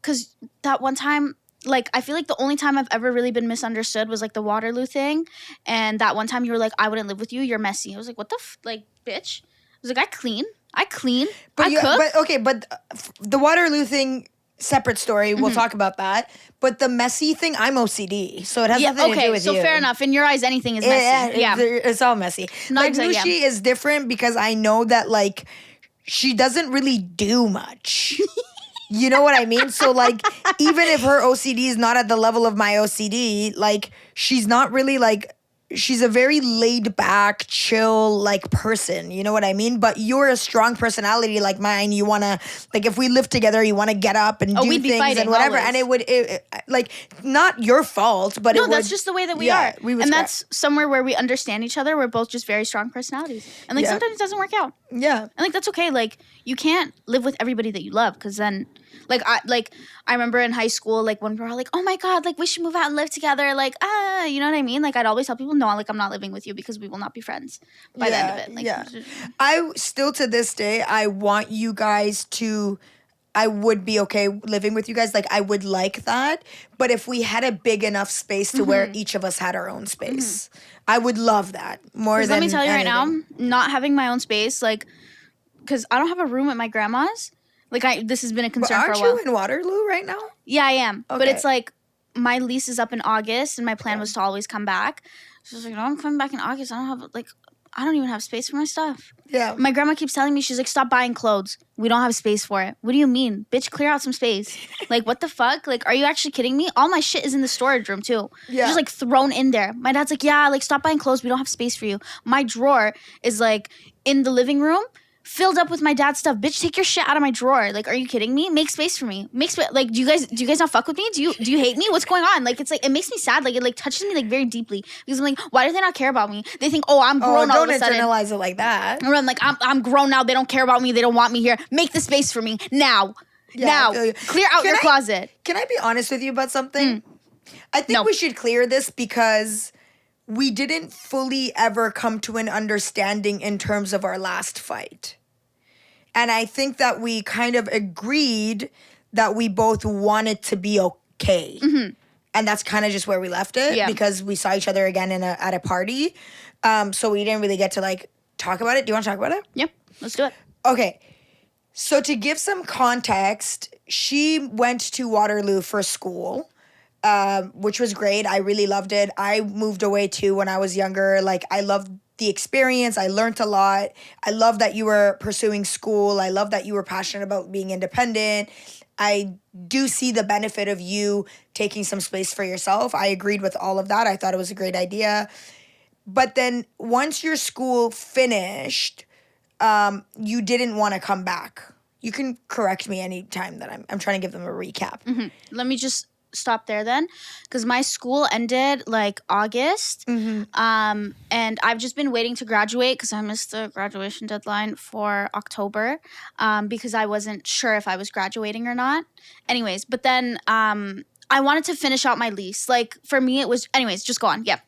[SPEAKER 2] because that one time, like, I feel like the only time I've ever really been misunderstood was, like, the Waterloo thing. And that one time you were like, I wouldn't live with you. You're messy. I was like, what the like, bitch? I was like, I clean. I cook.
[SPEAKER 1] But the Waterloo thing, separate story. We'll talk about that. But the messy thing, I'm OCD, so it has nothing to do with you.
[SPEAKER 2] So fair enough. In your eyes, anything is messy. Yeah.
[SPEAKER 1] It's all messy.
[SPEAKER 2] Not
[SPEAKER 1] like
[SPEAKER 2] exactly,
[SPEAKER 1] Nushi is different because I know that like she doesn't really do much. You know what I mean? So like, even if her OCD is not at the level of my OCD, like she's not really like, she's a very laid back, chill like person. You know what I mean? But you're a strong personality like mine. You want to, like, if we live together, you want to get up and do
[SPEAKER 2] we'd be
[SPEAKER 1] things
[SPEAKER 2] fighting
[SPEAKER 1] and whatever.
[SPEAKER 2] always.
[SPEAKER 1] And like, not your fault, but
[SPEAKER 2] No, that's just the way that we are.
[SPEAKER 1] We would
[SPEAKER 2] and
[SPEAKER 1] scrap.
[SPEAKER 2] that's somewhere where we understand each other. We're both just very strong personalities. And like sometimes it doesn't work out.
[SPEAKER 1] Yeah.
[SPEAKER 2] And like that's okay. Like you can't live with everybody that you love because then I remember in high school, like when we were all like, oh my God, like we should move out and live together. Like, you know what I mean? Like I'd always tell people, no, like I'm not living with you because we will not be friends by the end of it. Like,
[SPEAKER 1] I still to this day, I want you guys to, I would be okay living with you guys. Like I would like that. But if we had a big enough space to where each of us had our own space, I would love that more than
[SPEAKER 2] let me tell you
[SPEAKER 1] anything.
[SPEAKER 2] right now, not having my own space, like, because I don't have a room at my grandma's. Like this has been a concern for a while.
[SPEAKER 1] Aren't you in Waterloo right now?
[SPEAKER 2] Yeah, I am.
[SPEAKER 1] Okay.
[SPEAKER 2] But it's like my lease is up in August, and my plan was to always come back. So I was like, no, I'm coming back in August. I don't even have space for my stuff.
[SPEAKER 1] Yeah.
[SPEAKER 2] My grandma keeps telling me, she's like, stop buying clothes. We don't have space for it. What do you mean? Bitch, clear out some space. Like, what the fuck? Like, are you actually kidding me? All my shit is in the storage room, too.
[SPEAKER 1] Yeah.
[SPEAKER 2] Just, like, thrown in there. My dad's like, yeah, like, stop buying clothes. We don't have space for you. My drawer is, like, in the living room, filled up with my dad's stuff. Bitch, take your shit out of my drawer. Like, are you kidding me? Make space for me. Make space. Like, do you guys not fuck with me? Do you hate me? What's going on? Like, it's like, it makes me sad. Like, it like touches me like very deeply because I'm like, why do they not care about me? They think, oh, I'm grown all of a sudden.
[SPEAKER 1] Don't internalize it like that.
[SPEAKER 2] I'm like, I'm grown now. They don't care about me. They don't want me here. Make the space for me now.
[SPEAKER 1] Yeah,
[SPEAKER 2] now.
[SPEAKER 1] I feel you.
[SPEAKER 2] Clear out your closet.
[SPEAKER 1] Can I be honest with you about something? I think we should clear this because we didn't fully ever come to an understanding in terms of our last fight. And I think that we kind of agreed that we both wanted to be okay. And that's kind of just where we left it because we saw each other again at a party. So we didn't really get to like talk about it. Do you want to talk about it?
[SPEAKER 2] Yep. Let's do it.
[SPEAKER 1] Okay. So to give some context, she went to Waterloo for school, which was great. I really loved it. I moved away too when I was younger. Like I loved the experience. I learned a lot. I love that you were pursuing school. I love that you were passionate about being independent. I do see the benefit of you taking some space for yourself. I agreed with all of that. I thought it was a great idea. But then once your school finished, you didn't want to come back. You can correct me anytime that I'm trying to give them a recap.
[SPEAKER 2] Let me just stop there then, because my school ended like August, and I've just been waiting to graduate because I missed the graduation deadline for October, because I wasn't sure if I was graduating or not. Anyways, but then I wanted to finish out my lease. Like for me, it was. Anyways, just go on. Yeah.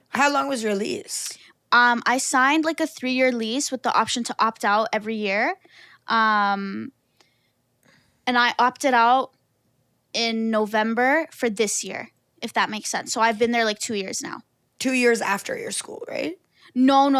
[SPEAKER 1] How long was your lease?
[SPEAKER 2] I signed like a 3-year lease with the option to opt out every year, and I opted out in November for this year, if that makes sense. So I've been there like 2 years now.
[SPEAKER 1] 2 years after your school, right?
[SPEAKER 2] No.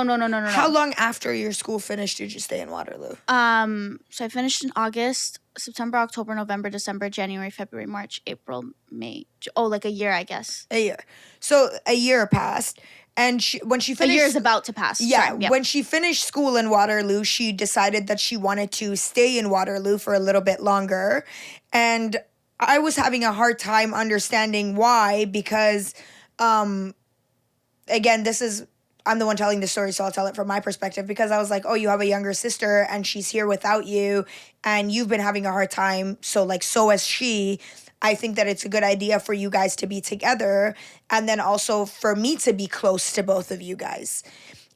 [SPEAKER 1] How long after your school finished did you stay in Waterloo?
[SPEAKER 2] So I finished in August, September, October, November, December, January, February, March, April, May. Like a year, I guess.
[SPEAKER 1] A year. So a year passed. And when she finished...
[SPEAKER 2] A year is about to pass.
[SPEAKER 1] Yeah,
[SPEAKER 2] Sorry,
[SPEAKER 1] when she finished school in Waterloo, she decided that she wanted to stay in Waterloo for a little bit longer. And I was having a hard time understanding why because, again, I'm the one telling the story, so I'll tell it from my perspective because I was like, oh, you have a younger sister and she's here without you and you've been having a hard time. So has she. I think that it's a good idea for you guys to be together and then also for me to be close to both of you guys.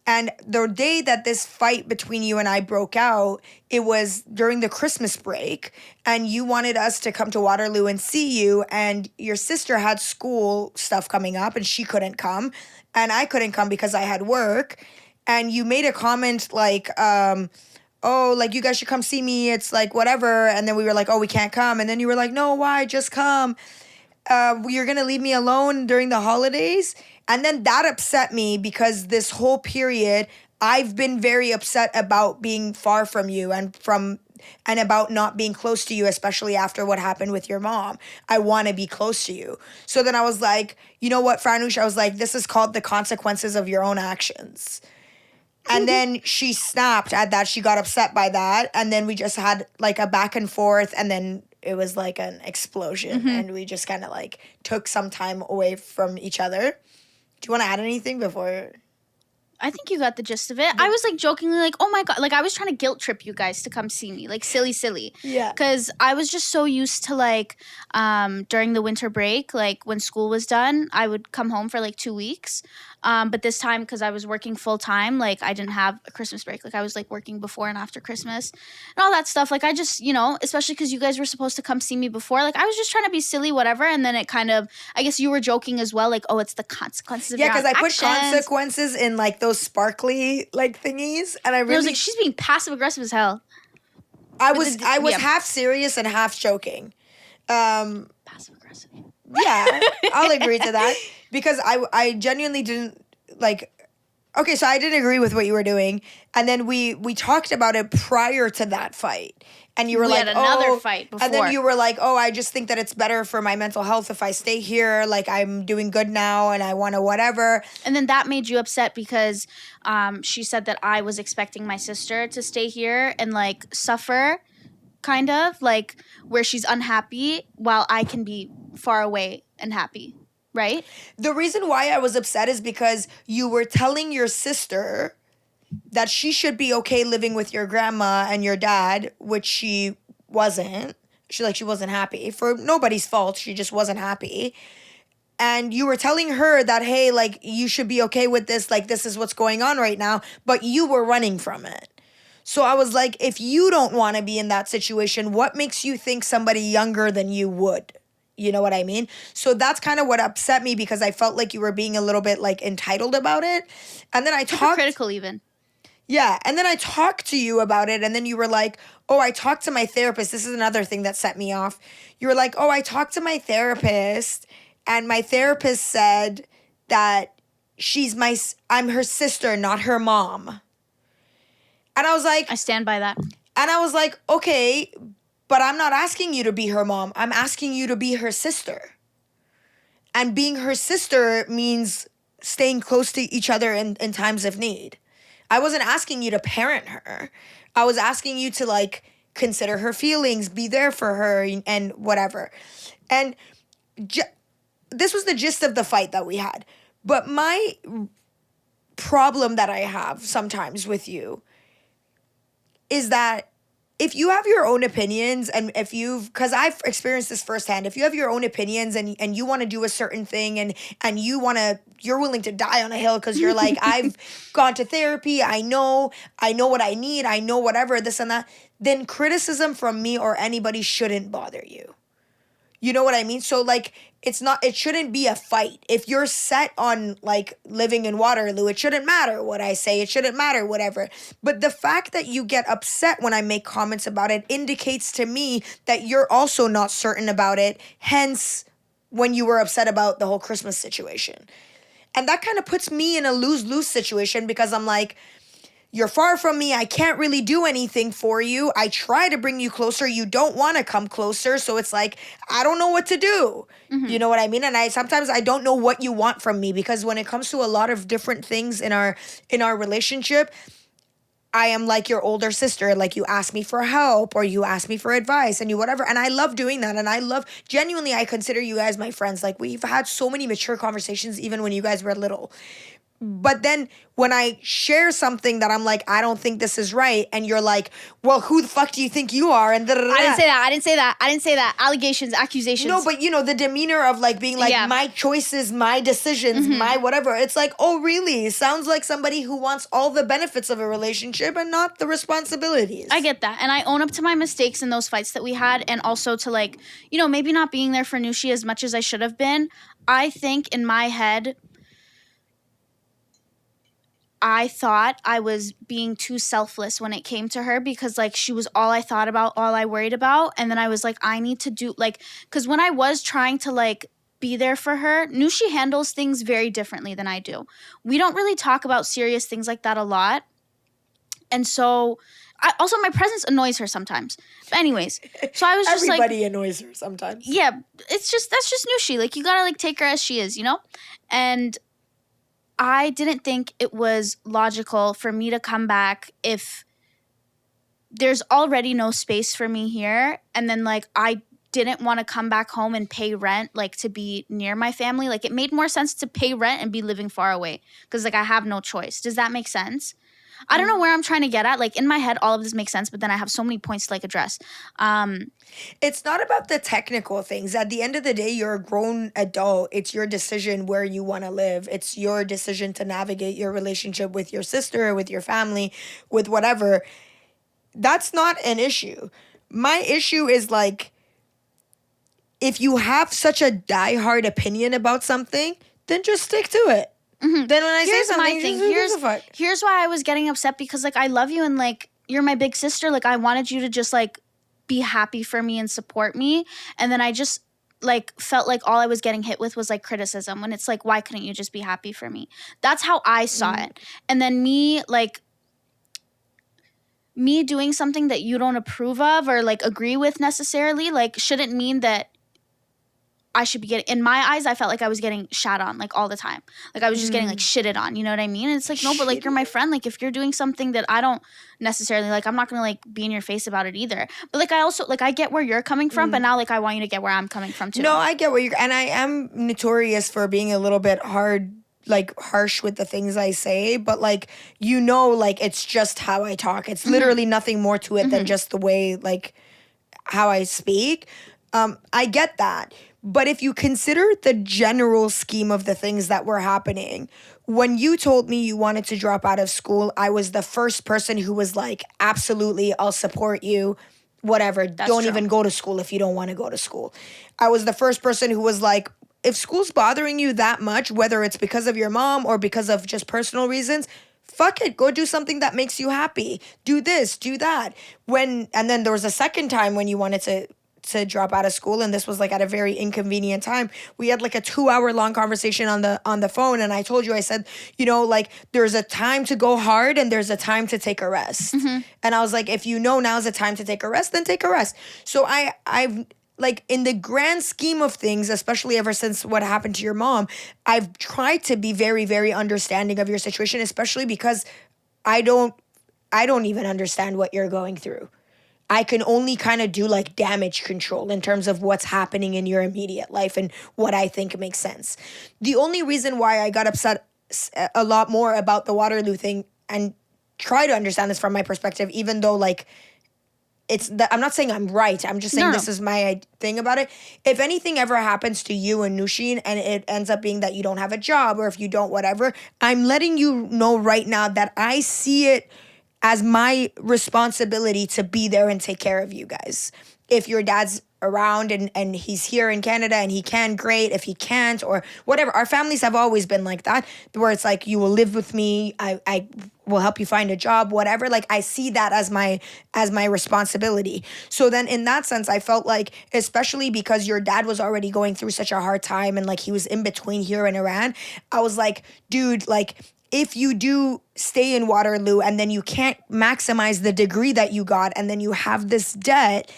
[SPEAKER 1] And the day that this fight between you and I broke out, it was during the Christmas break, and you wanted us to come to Waterloo and see you, and your sister had school stuff coming up, and she couldn't come, and I couldn't come because I had work, and you made a comment like, oh, like, you guys should come see me, it's like, whatever, and then we were like, oh, we can't come, and then you were like, no, why, just come. You're gonna leave me alone during the holidays? And then that upset me because this whole period, I've been very upset about being far from you and about not being close to you, especially after what happened with your mom. I want to be close to you. So then I was like, you know what, Farnoosh? I was like, this is called the consequences of your own actions. And then she snapped at that. She got upset by that. And then we just had like a back and forth. And then it was like an explosion. And we just kind of like took some time away from each other. Do you want to add anything before?
[SPEAKER 2] I think you got the gist of it. I was like jokingly like, oh my God. Like I was trying to guilt trip you guys to come see me. Like silly.
[SPEAKER 1] Yeah.
[SPEAKER 2] Because I was just so used to like during the winter break, like when school was done, I would come home for like 2 weeks. But this time, because I was working full time, like I didn't have a Christmas break. Like I was like working before and after Christmas and all that stuff. Like I just, especially because you guys were supposed to come see me before. Like I was just trying to be silly, whatever. And then it kind of, I guess you were joking as well. Like, oh, it's the consequences of your
[SPEAKER 1] because I put
[SPEAKER 2] actions.
[SPEAKER 1] consequences in like those sparkly like thingies, and I
[SPEAKER 2] was like, she's being passive aggressive as hell.
[SPEAKER 1] I was half serious and half joking.
[SPEAKER 2] Passive aggressive.
[SPEAKER 1] Yeah, I'll agree to that because I genuinely didn't like. Okay, so I didn't agree with what you were doing, and then we talked about it prior to that fight, and you were
[SPEAKER 2] we
[SPEAKER 1] like,
[SPEAKER 2] had another fight before,
[SPEAKER 1] and then you were like, oh, I just think that it's better for my mental health if I stay here. Like I'm doing good now, and I want to whatever.
[SPEAKER 2] And then that made you upset because she said that I was expecting my sister to stay here and like suffer, kind of like where she's unhappy while I can be far away and happy. Right?
[SPEAKER 1] The reason why I was upset is because you were telling your sister that she should be okay living with your grandma and your dad, which she wasn't. She wasn't happy. For nobody's fault, she just wasn't happy. And you were telling her that, hey, like, you should be okay with this, like, this is what's going on right now, but you were running from it. So I was like, if you don't want to be in that situation, what makes you think somebody younger than you would? You know what I mean? So that's kind of what upset me because I felt like you were being a little bit like entitled about it. And then I talked
[SPEAKER 2] critical even.
[SPEAKER 1] Yeah, and then I talked to you about it and then you were like, "Oh, I talked to my therapist." This is another thing that set me off. You were like, "Oh, I talked to my therapist and my therapist said that I'm her sister, not her mom." And I was like,
[SPEAKER 2] I stand by that.
[SPEAKER 1] And I was like, "Okay, but I'm not asking you to be her mom. I'm asking you to be her sister. And being her sister means staying close to each other in times of need. I wasn't asking you to parent her. I was asking you to, like, consider her feelings, be there for her, and whatever." And this was the gist of the fight that we had. But my problem that I have sometimes with you is that if you have your own opinions and because I've experienced this firsthand, if you have your own opinions and you want to do a certain thing and you're willing to die on a hill because you're like, I've gone to therapy, I know what I need, I know whatever, this and that, then criticism from me or anybody shouldn't bother you. You know what I mean? So like, it shouldn't be a fight. If you're set on like living in Waterloo, it shouldn't matter what I say. It shouldn't matter whatever. But the fact that you get upset when I make comments about it indicates to me that you're also not certain about it. Hence, when you were upset about the whole Christmas situation. And that kind of puts me in a lose-lose situation because I'm like, you're far from me. I can't really do anything for you. I try to bring you closer. You don't want to come closer. So it's like, I don't know what to do. Mm-hmm. You know what I mean? And sometimes I don't know what you want from me because when it comes to a lot of different things in our relationship, I am like your older sister. Like you ask me for help or you ask me for advice and you whatever. And I love doing that. And genuinely, I consider you guys my friends. Like we've had so many mature conversations even when you guys were little. But then when I share something that I'm like, I don't think this is right, and you're like, well, who the fuck do you think you are? And da-da-da-da.
[SPEAKER 2] I didn't say that. Allegations, accusations.
[SPEAKER 1] No, but the demeanor of like being like, my choices, my decisions, my whatever. It's like, oh, really? Sounds like somebody who wants all the benefits of a relationship and not the responsibilities.
[SPEAKER 2] I get that. And I own up to my mistakes in those fights that we had, and also to like, maybe not being there for Nushi as much as I should have been. I think in my head, I thought I was being too selfless when it came to her because, like, she was all I thought about, all I worried about. And then I was like, I need to do, like, because when I was trying to, like, be there for her, Nushi handles things very differently than I do. We don't really talk about serious things like that a lot. And so, also, my presence annoys her sometimes. But anyways, so I was just like...
[SPEAKER 1] Everybody annoys her sometimes.
[SPEAKER 2] Yeah, that's just Nushi. Like, you gotta, like, take her as she is, And... I didn't think it was logical for me to come back if there's already no space for me here. And then like I didn't want to come back home and pay rent, like to be near my family. Like it made more sense to pay rent and be living far away because like I have no choice. Does that make sense? I don't know where I'm trying to get at. Like in my head, all of this makes sense, but then I have so many points to like address.
[SPEAKER 1] It's not about the technical things. At the end of the day, you're a grown adult. It's your decision where you want to live. It's your decision to navigate your relationship with your sister, with your family, with whatever. That's not an issue. My issue is like, if you have such a diehard opinion about something, then just stick to it.
[SPEAKER 2] Mm-hmm.
[SPEAKER 1] Then when I
[SPEAKER 2] Here's
[SPEAKER 1] say something,
[SPEAKER 2] my thing.
[SPEAKER 1] who gives a fuck?
[SPEAKER 2] Here's why I was getting upset because like I love you and like you're my big sister. Like I wanted you to just like be happy for me and support me. And then I just like felt like all I was getting hit with was like criticism when it's like, why couldn't you just be happy for me? That's how I saw it. And then me doing something that you don't approve of or like agree with necessarily, like shouldn't mean that I should be getting, in my eyes, I felt like I was getting shat on like all the time. Like I was just getting like shitted on, you know what I mean? And it's like, no, but like you're my friend. Like if you're doing something that I don't necessarily like, I'm not gonna like be in your face about it either. But like I also, like I get where you're coming from, but now like I want you to get where I'm coming from too.
[SPEAKER 1] No, I get where and I am notorious for being a little bit harsh with the things I say, but like, you know, like it's just how I talk. It's literally nothing more to it than just the way like how I speak. I get that. But if you consider the general scheme of the things that were happening, when you told me you wanted to drop out of school, I was the first person who was like, absolutely, I'll support you, whatever. Don't even go to school if you don't want to go to school. I was the first person who was like, if school's bothering you that much, whether it's because of your mom or because of just personal reasons, fuck it, go do something that makes you happy. Do this, do that. And then there was a second time when you wanted to drop out of school, and this was like at a very inconvenient time. We had like a 2-hour long conversation on the phone, and I told you, I said, you know, like there's a time to go hard and there's a time to take a rest. And I was like, if you know now's the time to take a rest, then take a rest. So I've like, in the grand scheme of things, especially ever since what happened to your mom, I've tried to be very, very understanding of your situation, especially because I don't even understand what you're going through. I can only kind of do like damage control in terms of what's happening in your immediate life and what I think makes sense. The only reason why I got upset a lot more about the Waterloo thing and try to understand this from my perspective, even though like I'm not saying I'm right. I'm just saying this is my thing about it. If anything ever happens to you and Nushin and it ends up being that you don't have a job or if you don't whatever, I'm letting you know right now that I see it as my responsibility to be there and take care of you guys. If your dad's around and he's here in Canada and he can, great. If he can't or whatever. Our families have always been like that, where it's like, you will live with me, I will help you find a job, whatever. Like I see that as my responsibility. So then in that sense, I felt like, especially because your dad was already going through such a hard time and like he was in between here and Iran, I was like, dude, like, if you do stay in Waterloo and then you can't maximize the degree that you got and then you have this debt,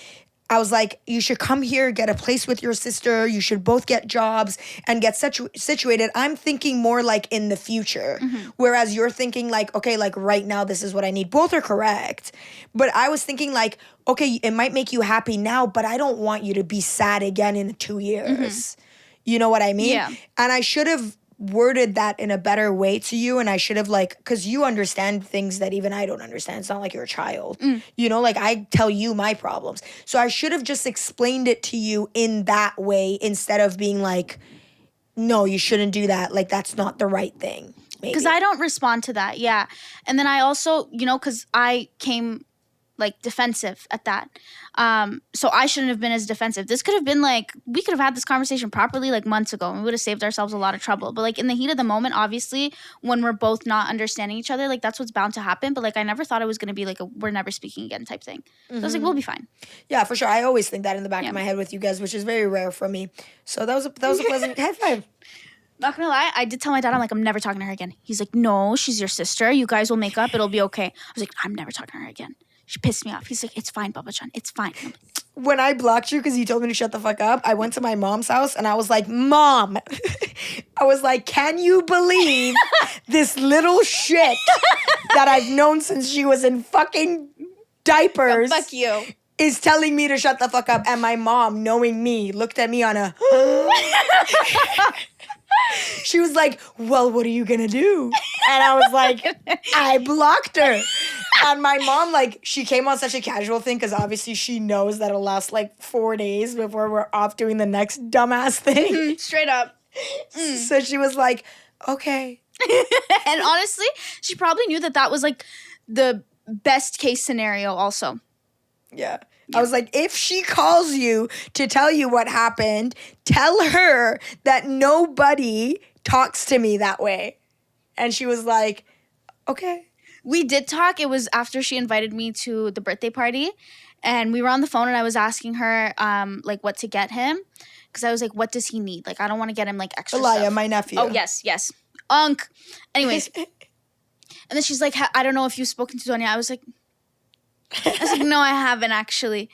[SPEAKER 1] I was like, you should come here, get a place with your sister. You should both get jobs and get situated. I'm thinking more like in the future, whereas you're thinking like, okay, like right now, this is what I need. Both are correct. But I was thinking like, okay, it might make you happy now, but I don't want you to be sad again in 2 years. You know what I mean?
[SPEAKER 2] Yeah.
[SPEAKER 1] And I should have worded that in a better way to you, and I should have like, because you understand things that even I don't understand. It's not like you're a child. You know, like I tell you my problems. So I should have just explained it to you in that way instead of being like, no, you shouldn't do that. Like that's not the right thing.
[SPEAKER 2] Because I don't respond to that, yeah. And then I also, you know, because I came like defensive at that. So I shouldn't have been as defensive. This could have been like, we could have had this conversation properly like months ago and we would have saved ourselves a lot of trouble. But like in the heat of the moment, obviously, when we're both not understanding each other, like that's what's bound to happen. But like I never thought it was going to be like a we're never speaking again type thing. So I was like, we'll be fine.
[SPEAKER 1] Yeah, for sure. I always think that in the back of my head with you guys, which is very rare for me. So that was a pleasant high five.
[SPEAKER 2] Not gonna lie, I did tell my dad, I'm like, I'm never talking to her again. He's like, no, she's your sister. You guys will make up. It'll be okay. I was like, I'm never talking to her again. She pissed me off. He's like, it's fine, Baba Chan. It's fine. I'm like,
[SPEAKER 1] When I blocked you because you told me to shut the fuck up, I went to my mom's house and I was like, Mom, I was like, can you believe this little shit that I've known since she was in fucking diapers
[SPEAKER 2] fuck you.
[SPEAKER 1] is telling me to shut the fuck up? And my mom, knowing me, looked at me on a... She was like, well, what are you gonna do? And I was like, I blocked her. And my mom, like, she came on such a casual thing because obviously she knows that it'll last like 4 days before we're off doing the next dumbass thing.
[SPEAKER 2] Straight up.
[SPEAKER 1] So she was like, okay.
[SPEAKER 2] And honestly, she probably knew that was like the best case scenario also.
[SPEAKER 1] Yeah. I was like, if she calls you to tell you what happened, tell her that nobody talks to me that way. And she was like, okay.
[SPEAKER 2] We did talk. It was after she invited me to the birthday party. And we were on the phone and I was asking her like what to get him. Because I was like, what does he need? Like, I don't want to get him like extra
[SPEAKER 1] Elia,
[SPEAKER 2] stuff.
[SPEAKER 1] my nephew.
[SPEAKER 2] Oh, yes. Unk. Anyways. And then she's like, I don't know if you've spoken to Sonia. I was like, no, I haven't actually.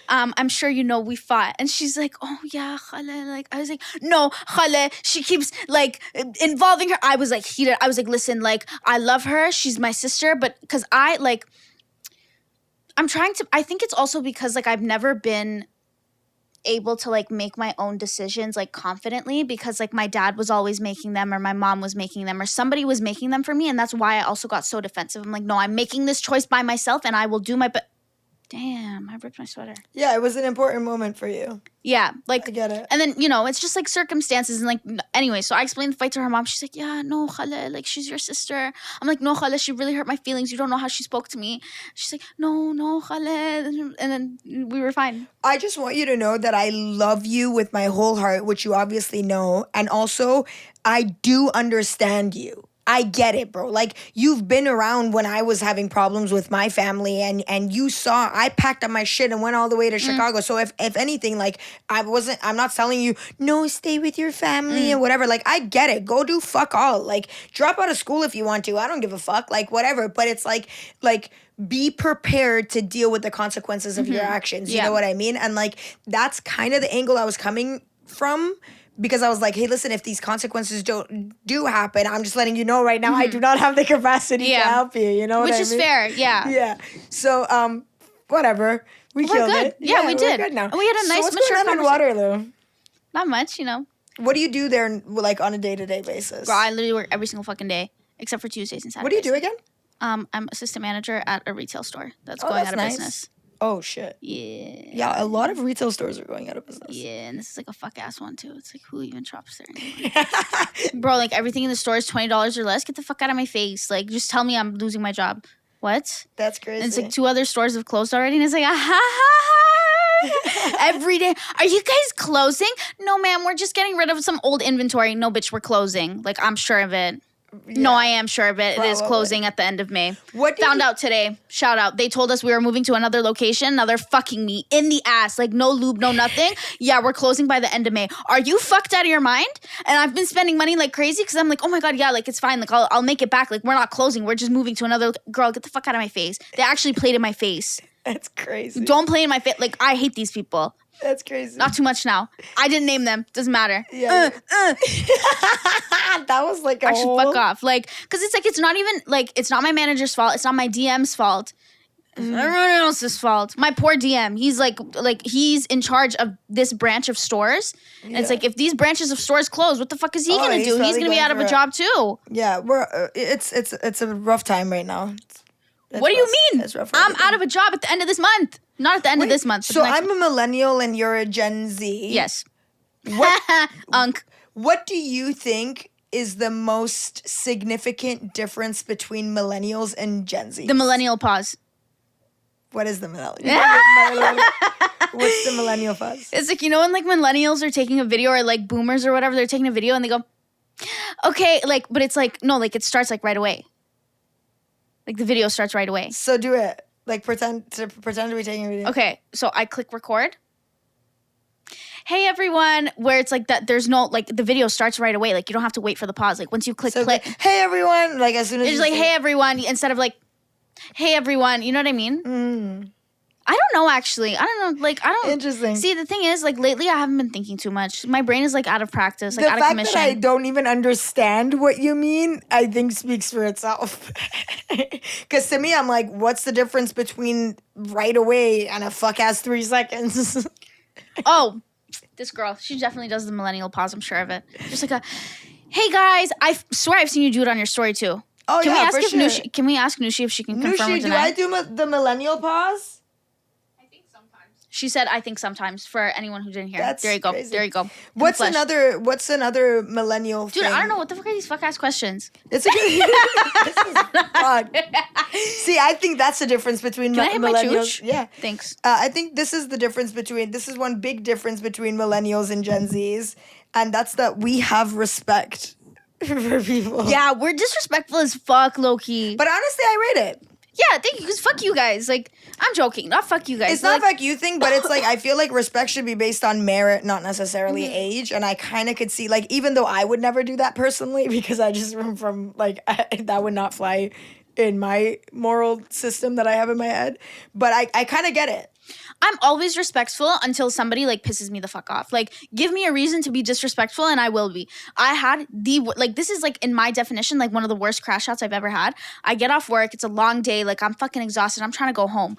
[SPEAKER 2] I'm sure you know we fought. And she's like, oh yeah, Khale. Like, I was like, no, Khale. She keeps like involving her. I was like heated. I was like, listen, like, I love her. She's my sister. But because I think it's also because like I've never been able to like make my own decisions like confidently because like my dad was always making them or my mom was making them or somebody was making them for me. And that's why I also got so defensive. I'm like, no, I'm making this choice by myself and I will do my best. Damn, I ripped my sweater.
[SPEAKER 1] Yeah, it was an important moment for you.
[SPEAKER 2] Yeah, like
[SPEAKER 1] I get it.
[SPEAKER 2] And then, you know, it's just like circumstances and like anyway, so I explained the fight to her mom. She's like, yeah, no, Khale, like she's your sister. I'm like, no, Khale, she really hurt my feelings. You don't know how she spoke to me. She's like, no, Khale. And then we were fine.
[SPEAKER 1] I just want you to know that I love you with my whole heart, which you obviously know. And also, I do understand you. I get it, bro. Like, you've been around when I was having problems with my family and you saw I packed up my shit and went all the way to Chicago. So if anything, like, I'm not telling you, no, stay with your family and whatever. Like, I get it. Go do fuck all. Like, drop out of school if you want to. I don't give a fuck. Like, whatever. But it's like, be prepared to deal with the consequences of your actions. You know what I mean? And like, that's kind of the angle I was coming from. Because I was like, hey, listen, if these consequences do happen, I'm just letting you know right now, I do not have the capacity to help you. You know what I mean?
[SPEAKER 2] Which is fair, yeah.
[SPEAKER 1] Yeah. So, whatever. We're
[SPEAKER 2] killed
[SPEAKER 1] good.
[SPEAKER 2] it. Yeah, we did.
[SPEAKER 1] We're good now.
[SPEAKER 2] And we had a nice,
[SPEAKER 1] what's
[SPEAKER 2] mature
[SPEAKER 1] going on in Waterloo?
[SPEAKER 2] Not much, you know.
[SPEAKER 1] What do you do there, like, on a day-to-day basis?
[SPEAKER 2] Girl, I literally work every single fucking day, except for Tuesdays and Saturdays.
[SPEAKER 1] What do you do again?
[SPEAKER 2] I'm assistant manager at a retail store that's going out of business.
[SPEAKER 1] Oh, shit.
[SPEAKER 2] Yeah.
[SPEAKER 1] Yeah, a lot of retail stores are going out of business.
[SPEAKER 2] Yeah, and this is like a fuck-ass one, too. It's like, who even shops there anymore? Bro, like, everything in the store is $20 or less. Get the fuck out of my face. Like, just tell me I'm losing my job. What?
[SPEAKER 1] That's crazy.
[SPEAKER 2] And it's like 2 other stores have closed already, and it's like, every day. Are you guys closing? No, ma'am, we're just getting rid of some old inventory. No, bitch, we're closing. Like, I'm sure of it. Yeah. No, I am sure of it. Probably. It is closing at the end of May. Found out today. Shout out. They told us we were moving to another location. Now they're fucking me in the ass. Like, no lube, no nothing. Yeah, we're closing by the end of May. Are you fucked out of your mind? And I've been spending money like crazy because I'm like, oh my God, yeah, like it's fine. Like, I'll make it back. Like, we're not closing. We're just moving to another. Girl, get the fuck out of my face. They actually played in my face.
[SPEAKER 1] That's crazy.
[SPEAKER 2] Don't play in my face. Like, I hate these people.
[SPEAKER 1] That's crazy.
[SPEAKER 2] Not too much now. I didn't name them. Doesn't matter.
[SPEAKER 1] Yeah. That was like
[SPEAKER 2] actually fuck off. Like, because it's like, it's not even like, it's not my manager's fault. It's not my DM's fault. It's everyone else's fault. My poor DM. He's like he's in charge of this branch of stores. And it's like, if these branches of stores close, what the fuck is he gonna do? He's gonna be out of a job too.
[SPEAKER 1] Yeah, it's a rough time right now.
[SPEAKER 2] What do you mean? I'm out of a job at the end of this month. Not at the end of this month.
[SPEAKER 1] So I'm a millennial and you're a Gen Z.
[SPEAKER 2] Yes.
[SPEAKER 1] Unk. What do you think is the most significant difference between millennials and Gen Z?
[SPEAKER 2] The millennial pause.
[SPEAKER 1] What is the millennial? What's the millennial pause?
[SPEAKER 2] It's like, you know when like millennials are taking a video or like boomers or whatever, they're taking a video and they go, okay, like, but it's like, no, like it starts like right away. Like the video starts right away.
[SPEAKER 1] So do it. Like pretend to be taking a video.
[SPEAKER 2] Okay, so I click record. Hey everyone, where it's like that. There's no like the video starts right away. Like you don't have to wait for the pause. Like once you click play.
[SPEAKER 1] Hey everyone, like as soon as
[SPEAKER 2] it's like hey everyone instead of like hey everyone, you know what I mean? I don't know, actually. I don't know. Like, I don't.
[SPEAKER 1] Interesting.
[SPEAKER 2] See, the thing is, like, lately I haven't been thinking too much. My brain is, like, out of practice, like,
[SPEAKER 1] The
[SPEAKER 2] out of
[SPEAKER 1] fact
[SPEAKER 2] commission.
[SPEAKER 1] that I don't even understand what you mean, I think speaks for itself. Because to me, I'm like, what's the difference between right away and a fuck ass 3 seconds?
[SPEAKER 2] Oh, this girl. She definitely does the millennial pause. I'm sure of it. Just like a, hey, guys. I swear I've seen you do it on your story, too.
[SPEAKER 1] Oh,
[SPEAKER 2] Can
[SPEAKER 1] yeah,
[SPEAKER 2] we ask
[SPEAKER 1] for
[SPEAKER 2] if
[SPEAKER 1] sure.
[SPEAKER 2] Nushi, can we ask Nushi if she can confirm or
[SPEAKER 1] Nushi, do
[SPEAKER 2] deny?
[SPEAKER 1] I do the millennial pause?
[SPEAKER 2] She said, I think sometimes, for anyone who didn't hear.
[SPEAKER 1] That's
[SPEAKER 2] there you go.
[SPEAKER 1] crazy.
[SPEAKER 2] There you go.
[SPEAKER 1] What's
[SPEAKER 2] Flesh.
[SPEAKER 1] another millennial
[SPEAKER 2] Dude,
[SPEAKER 1] thing?
[SPEAKER 2] I don't know. What the fuck are these fuck-ass questions?
[SPEAKER 1] It's a good... This is fun. See, I think that's the difference between
[SPEAKER 2] Can I hit my
[SPEAKER 1] millennials.
[SPEAKER 2] chooch?
[SPEAKER 1] Yeah.
[SPEAKER 2] Thanks.
[SPEAKER 1] I think this is the difference between... This is one big difference between millennials and Gen Zs. And that's that we have respect for people.
[SPEAKER 2] Yeah, we're disrespectful as fuck, low-key.
[SPEAKER 1] But honestly, I rate it.
[SPEAKER 2] Yeah, thank you, because fuck you guys. Like, I'm joking. Not fuck you guys.
[SPEAKER 1] It's not
[SPEAKER 2] like,
[SPEAKER 1] a fuck you thing, but it's like, I feel like respect should be based on merit, not necessarily age. And I kind of could see, like, even though I would never do that personally, because I just from like, that would not fly in my moral system that I have in my head. But I kind of get it.
[SPEAKER 2] I'm always respectful until somebody, like, pisses me the fuck off. Like, give me a reason to be disrespectful and I will be. I had this is, like, in my definition, like, one of the worst crash outs I've ever had. I get off work. It's a long day. Like, I'm fucking exhausted. I'm trying to go home.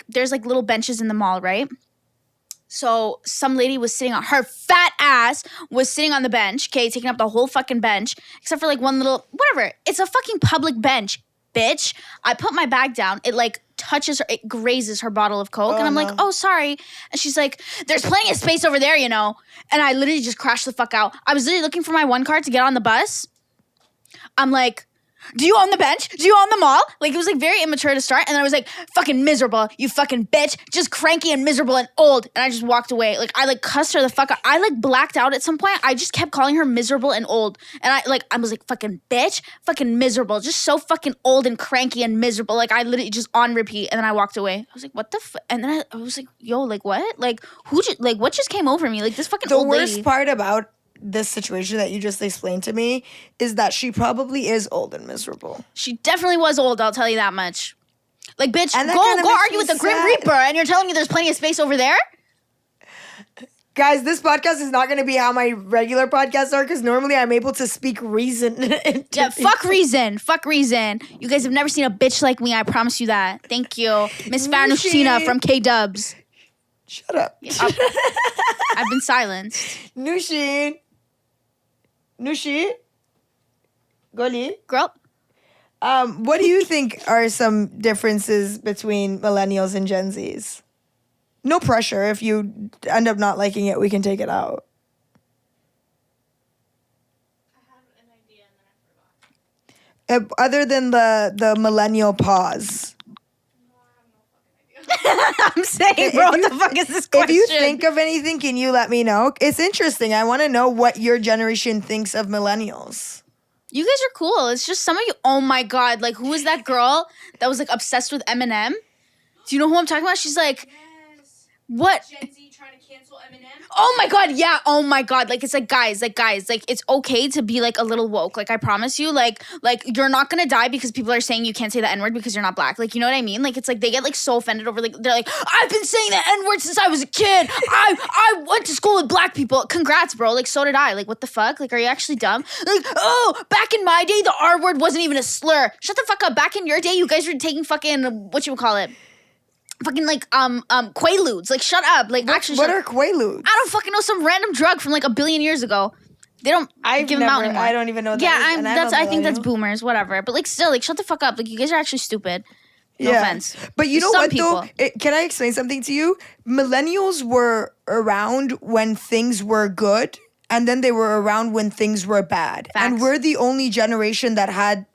[SPEAKER 2] There's, like, little benches in the mall, right? So some lady was sitting on her fat ass was sitting on the bench, okay, taking up the whole fucking bench, except for, like, one little, whatever. It's a fucking public bench, bitch. I put my bag down. It, like, touches her, it grazes her bottle of Coke. And I'm like, oh, sorry. And she's like, there's plenty of space over there, you know. And I literally just crashed the fuck out. I was literally looking for my one card to get on the bus. I'm like, do you own the bench? Do you own the mall? Like, it was, like, very immature to start. And then I was like, fucking miserable, you fucking bitch. Just cranky and miserable and old. And I just walked away. Like, I, like, cussed her the fuck out. I, like, blacked out at some point. I just kept calling her miserable and old. And I was like, fucking bitch, fucking miserable. Just so fucking old and cranky and miserable. Like, I literally just on repeat. And then I walked away. I was like, what the And then I was like, yo, like, what? Like, what just came over me? Like, this fucking old lady.
[SPEAKER 1] The worst part about this situation that you just explained to me is that she probably is old and miserable.
[SPEAKER 2] She definitely was old, I'll tell you that much. Like, bitch,
[SPEAKER 1] And that
[SPEAKER 2] go
[SPEAKER 1] kinda makes
[SPEAKER 2] argue
[SPEAKER 1] me
[SPEAKER 2] with the Grim
[SPEAKER 1] sad.
[SPEAKER 2] Reaper and you're telling me there's plenty of space over there?
[SPEAKER 1] Guys, this podcast is not going to be how my regular podcasts are because normally I'm able to speak reason.
[SPEAKER 2] Yeah, fuck reason. Fuck reason. You guys have never seen a bitch like me, I promise you that. Thank you. Miss Fanushina from K-Dubs.
[SPEAKER 1] Shut up.
[SPEAKER 2] Yeah, I've been silenced.
[SPEAKER 1] Nushi. Goli.
[SPEAKER 2] Girl,
[SPEAKER 1] What do you think are some differences between millennials and Gen Zs? No pressure. If you end up not liking it, we can take it out.
[SPEAKER 2] I have an idea and then I forgot.
[SPEAKER 1] Other than the millennial pause.
[SPEAKER 2] I'm saying, bro, what the fuck is this question?
[SPEAKER 1] If you think of anything, can you let me know? It's interesting. I want to know what your generation thinks of millennials.
[SPEAKER 2] You guys are cool. It's just some of you, oh my God, like, who is that girl that was, like, obsessed with Eminem? Do you know who I'm talking about? She's like, what?
[SPEAKER 3] Gen Z trying to cancel Eminem.
[SPEAKER 2] Oh my God, yeah. Oh my God. Like, it's like, guys, like, it's okay to be, like, a little woke. Like, I promise you, like, you're not gonna die because people are saying you can't say the N-word because you're not black. Like, you know what I mean? Like, it's like, they get, like, so offended over, like, they're like, I've been saying the N-word since I was a kid. I went to school with black people. Congrats, bro. Like, so did I. Like, what the fuck? Like, are you actually dumb? Like, oh, back in my day, the R-word wasn't even a slur. Shut the fuck up. Back in your day, you guys were taking fucking, fucking, like, Quaaludes. Like, shut up. Like, actually,
[SPEAKER 1] What are Quaaludes?
[SPEAKER 2] I don't fucking know, some random drug from, like, 1 billion years ago. They don't give them out anymore.
[SPEAKER 1] I don't even know what
[SPEAKER 2] Yeah,
[SPEAKER 1] that is.
[SPEAKER 2] I think that's boomers, whatever. But, like, still, like, shut the fuck up. Like, you guys are actually stupid. No offense.
[SPEAKER 1] But you
[SPEAKER 2] There's
[SPEAKER 1] know
[SPEAKER 2] some
[SPEAKER 1] what,
[SPEAKER 2] people.
[SPEAKER 1] though? Can I explain something to you? Millennials were around when things were good, and then they were around when things were bad.
[SPEAKER 2] Facts.
[SPEAKER 1] And we're the only generation that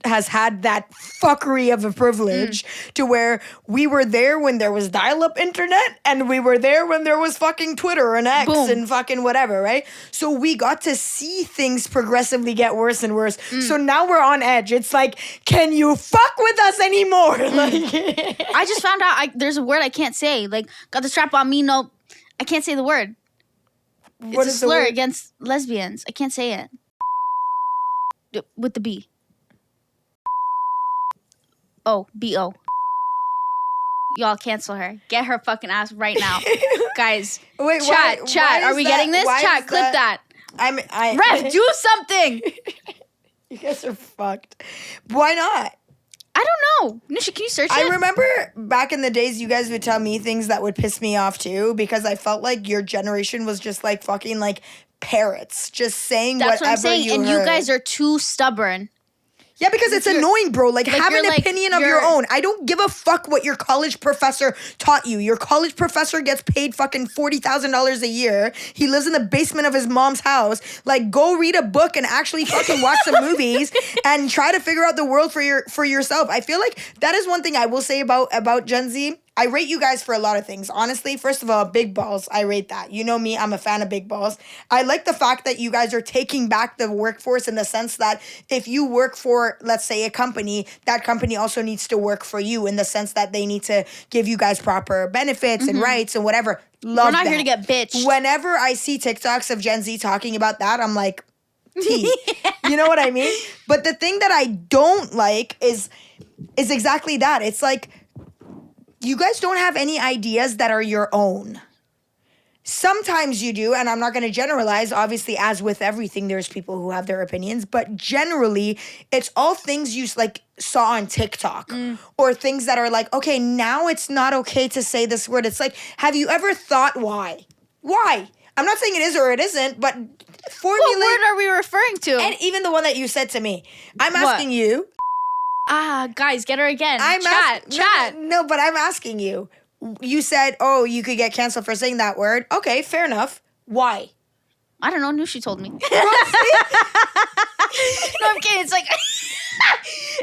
[SPEAKER 1] has had that fuckery of a privilege to where we were there when there was dial-up internet, and we were there when there was fucking Twitter and X
[SPEAKER 2] Boom.
[SPEAKER 1] and fucking whatever, right? So we got to see things progressively get worse and worse. So now we're on edge. It's like, can you fuck with us anymore? Like,
[SPEAKER 2] I just found out there's a word I can't say. Like, got the strap on me, no, I can't say the word.
[SPEAKER 1] what
[SPEAKER 2] It's
[SPEAKER 1] is
[SPEAKER 2] a
[SPEAKER 1] the
[SPEAKER 2] slur
[SPEAKER 1] word?
[SPEAKER 2] against lesbians. I can't say it. With the B. B-O. Y'all cancel her. Get her fucking ass right now. Guys.
[SPEAKER 1] Wait,
[SPEAKER 2] chat.
[SPEAKER 1] why
[SPEAKER 2] Are we getting this? Chat, clip that. Ref, do something.
[SPEAKER 1] You guys are fucked. Why not?
[SPEAKER 2] I don't know. Nisha, can you search it?
[SPEAKER 1] I remember back in the days you guys would tell me things that would piss me off too, because I felt like your generation was just like fucking like parrots, just saying
[SPEAKER 2] That's
[SPEAKER 1] whatever
[SPEAKER 2] what I'm saying.
[SPEAKER 1] you
[SPEAKER 2] And
[SPEAKER 1] heard.
[SPEAKER 2] you guys are too stubborn.
[SPEAKER 1] Yeah, because it's annoying, bro. Like have an opinion of your own. I don't give a fuck what your college professor taught you. Your college professor gets paid fucking $40,000 a year. He lives in the basement of his mom's house. Like, go read a book and actually fucking watch some movies and try to figure out the world for yourself. I feel like that is one thing I will say about Gen Z. I rate you guys for a lot of things. Honestly, first of all, big balls. I rate that. You know me, I'm a fan of big balls. I like the fact that you guys are taking back the workforce in the sense that if you work for, let's say, a company, that company also needs to work for you in the sense that they need to give you guys proper benefits and rights and whatever. Love
[SPEAKER 2] We're not
[SPEAKER 1] that.
[SPEAKER 2] here to get bitched.
[SPEAKER 1] Whenever I see TikToks of Gen Z talking about that, I'm like, T. You know what I mean? But the thing that I don't like is exactly that. It's like, you guys don't have any ideas that are your own. Sometimes you do, and I'm not going to generalize. Obviously, as with everything, there's people who have their opinions, but generally, it's all things you like saw on TikTok or things that are like, okay, now it's not okay to say this word. It's like, have you ever thought why? Why? I'm not saying it is or it isn't, but formulate.
[SPEAKER 2] What word are we referring to?
[SPEAKER 1] And even the one that you said to me. I'm asking you.
[SPEAKER 2] Guys, get her again. Chat.
[SPEAKER 1] No, but I'm asking you. You said, oh, you could get canceled for saying that word. Okay, fair enough. Why?
[SPEAKER 2] I don't know. Nushi told me. No, I'm kidding. It's like,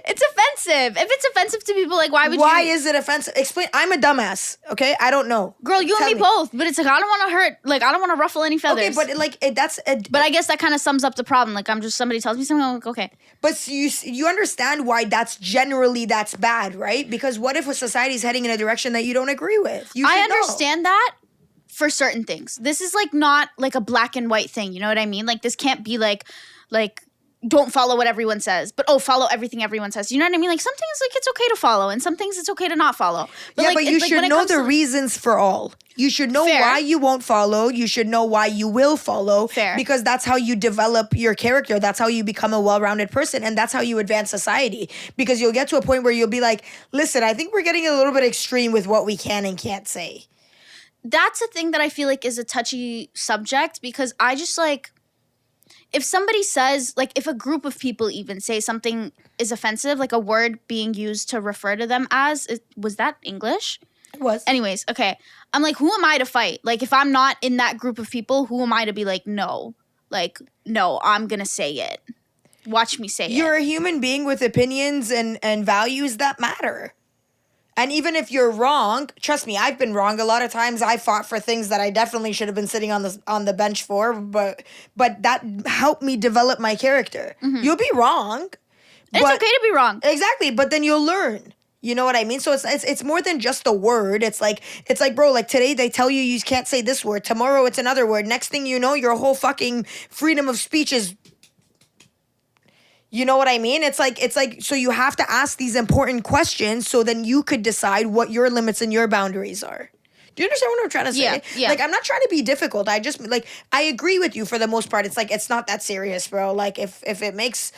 [SPEAKER 2] it's offensive. If it's offensive to people, like, why
[SPEAKER 1] is it offensive? Explain. I'm a dumbass, okay? I don't know.
[SPEAKER 2] Girl, you and me both. But it's like, I don't want to hurt, like, I don't want to ruffle any feathers.
[SPEAKER 1] Okay, but like,
[SPEAKER 2] but I guess that kind of sums up the problem. Like, somebody tells me something, I'm like, okay.
[SPEAKER 1] But you understand why that's bad, right? Because what if a society is heading in a direction that you don't agree with?
[SPEAKER 2] I understand that for certain things. This is like not like a black and white thing. You know what I mean? Like, this can't be like don't follow what everyone says, but follow everything everyone says. You know what I mean? Like, some things, like, it's okay to follow, and some things it's okay to not follow. But,
[SPEAKER 1] yeah,
[SPEAKER 2] like,
[SPEAKER 1] but you should know the reasons for all. You should know why you won't follow. You should know why you will follow.
[SPEAKER 2] Fair.
[SPEAKER 1] Because that's how you develop your character. That's how you become a well-rounded person, and that's how you advance society. Because you'll get to a point where you'll be like, listen, I think we're getting a little bit extreme with what we can and can't say.
[SPEAKER 2] That's a thing that I feel like is a touchy subject, because I just, like, if somebody says, like, if a group of people even say something is offensive, like a word being used to refer to them as, was that English?
[SPEAKER 1] It was.
[SPEAKER 2] Anyways, okay. I'm like, who am I to fight? Like, if I'm not in that group of people, who am I to be like, no? Like, no, I'm going to say it. Watch me say it.
[SPEAKER 1] You're a human being with opinions and values that matter. And even if you're wrong, trust me, I've been wrong a lot of times. I fought for things that I definitely should have been sitting on the bench for, but that helped me develop my character. Mm-hmm. You'll be wrong.
[SPEAKER 2] It's okay to be wrong.
[SPEAKER 1] Exactly, but then you'll learn. You know what I mean? So it's more than just a word. It's like, bro, like today they tell you can't say this word. Tomorrow it's another word. Next thing you know, your whole fucking freedom of speech is. You know what I mean? It's like, so you have to ask these important questions so then you could decide what your limits and your boundaries are. Do you understand what I'm trying to say?
[SPEAKER 2] Yeah.
[SPEAKER 1] Like, I'm not trying to be difficult. I just, like, I agree with you for the most part. It's like, it's not that serious, bro. Like, if it makes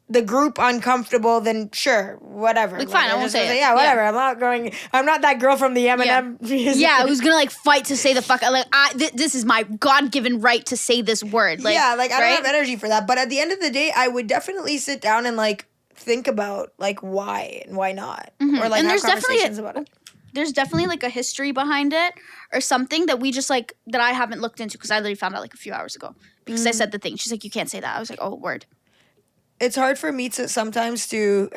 [SPEAKER 1] the group uncomfortable, then sure, whatever.
[SPEAKER 2] Like, fine, I won't say it.
[SPEAKER 1] Yeah, whatever. Yeah. I'm not that girl from the Eminem.
[SPEAKER 2] Yeah, who's gonna, like, fight to say the fuck, like, this is my God-given right to say this word. Like,
[SPEAKER 1] yeah, like, I don't have energy for that. But at the end of the day, I would definitely sit down and, like, think about, like, why and why not.
[SPEAKER 2] Mm-hmm.
[SPEAKER 1] Or, like,
[SPEAKER 2] and
[SPEAKER 1] have conversations about it.
[SPEAKER 2] There's definitely, like, a history behind it or something that we just, like, that I haven't looked into because I literally found out, like, a few hours ago because I said the thing. She's like, you can't say that. I was like, oh, word.
[SPEAKER 1] It's hard for me to sometimes to,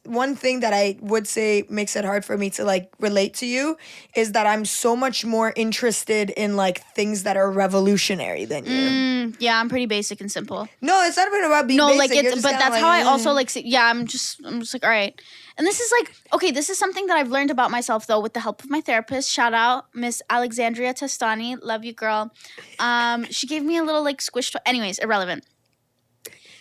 [SPEAKER 1] one thing that I would say makes it hard for me to, like, relate to you is that I'm so much more interested in, like, things that are revolutionary than you.
[SPEAKER 2] Yeah, I'm pretty basic and simple.
[SPEAKER 1] No, it's not even about being basic.
[SPEAKER 2] Like, but that's like, how I also, like, say, yeah, I'm just like, all right. And this is, like, okay, this is something that I've learned about myself, though, with the help of my therapist. Shout out, Miss Alexandria Testani. Love you, girl. She gave me a little, like, squish. Anyways, irrelevant.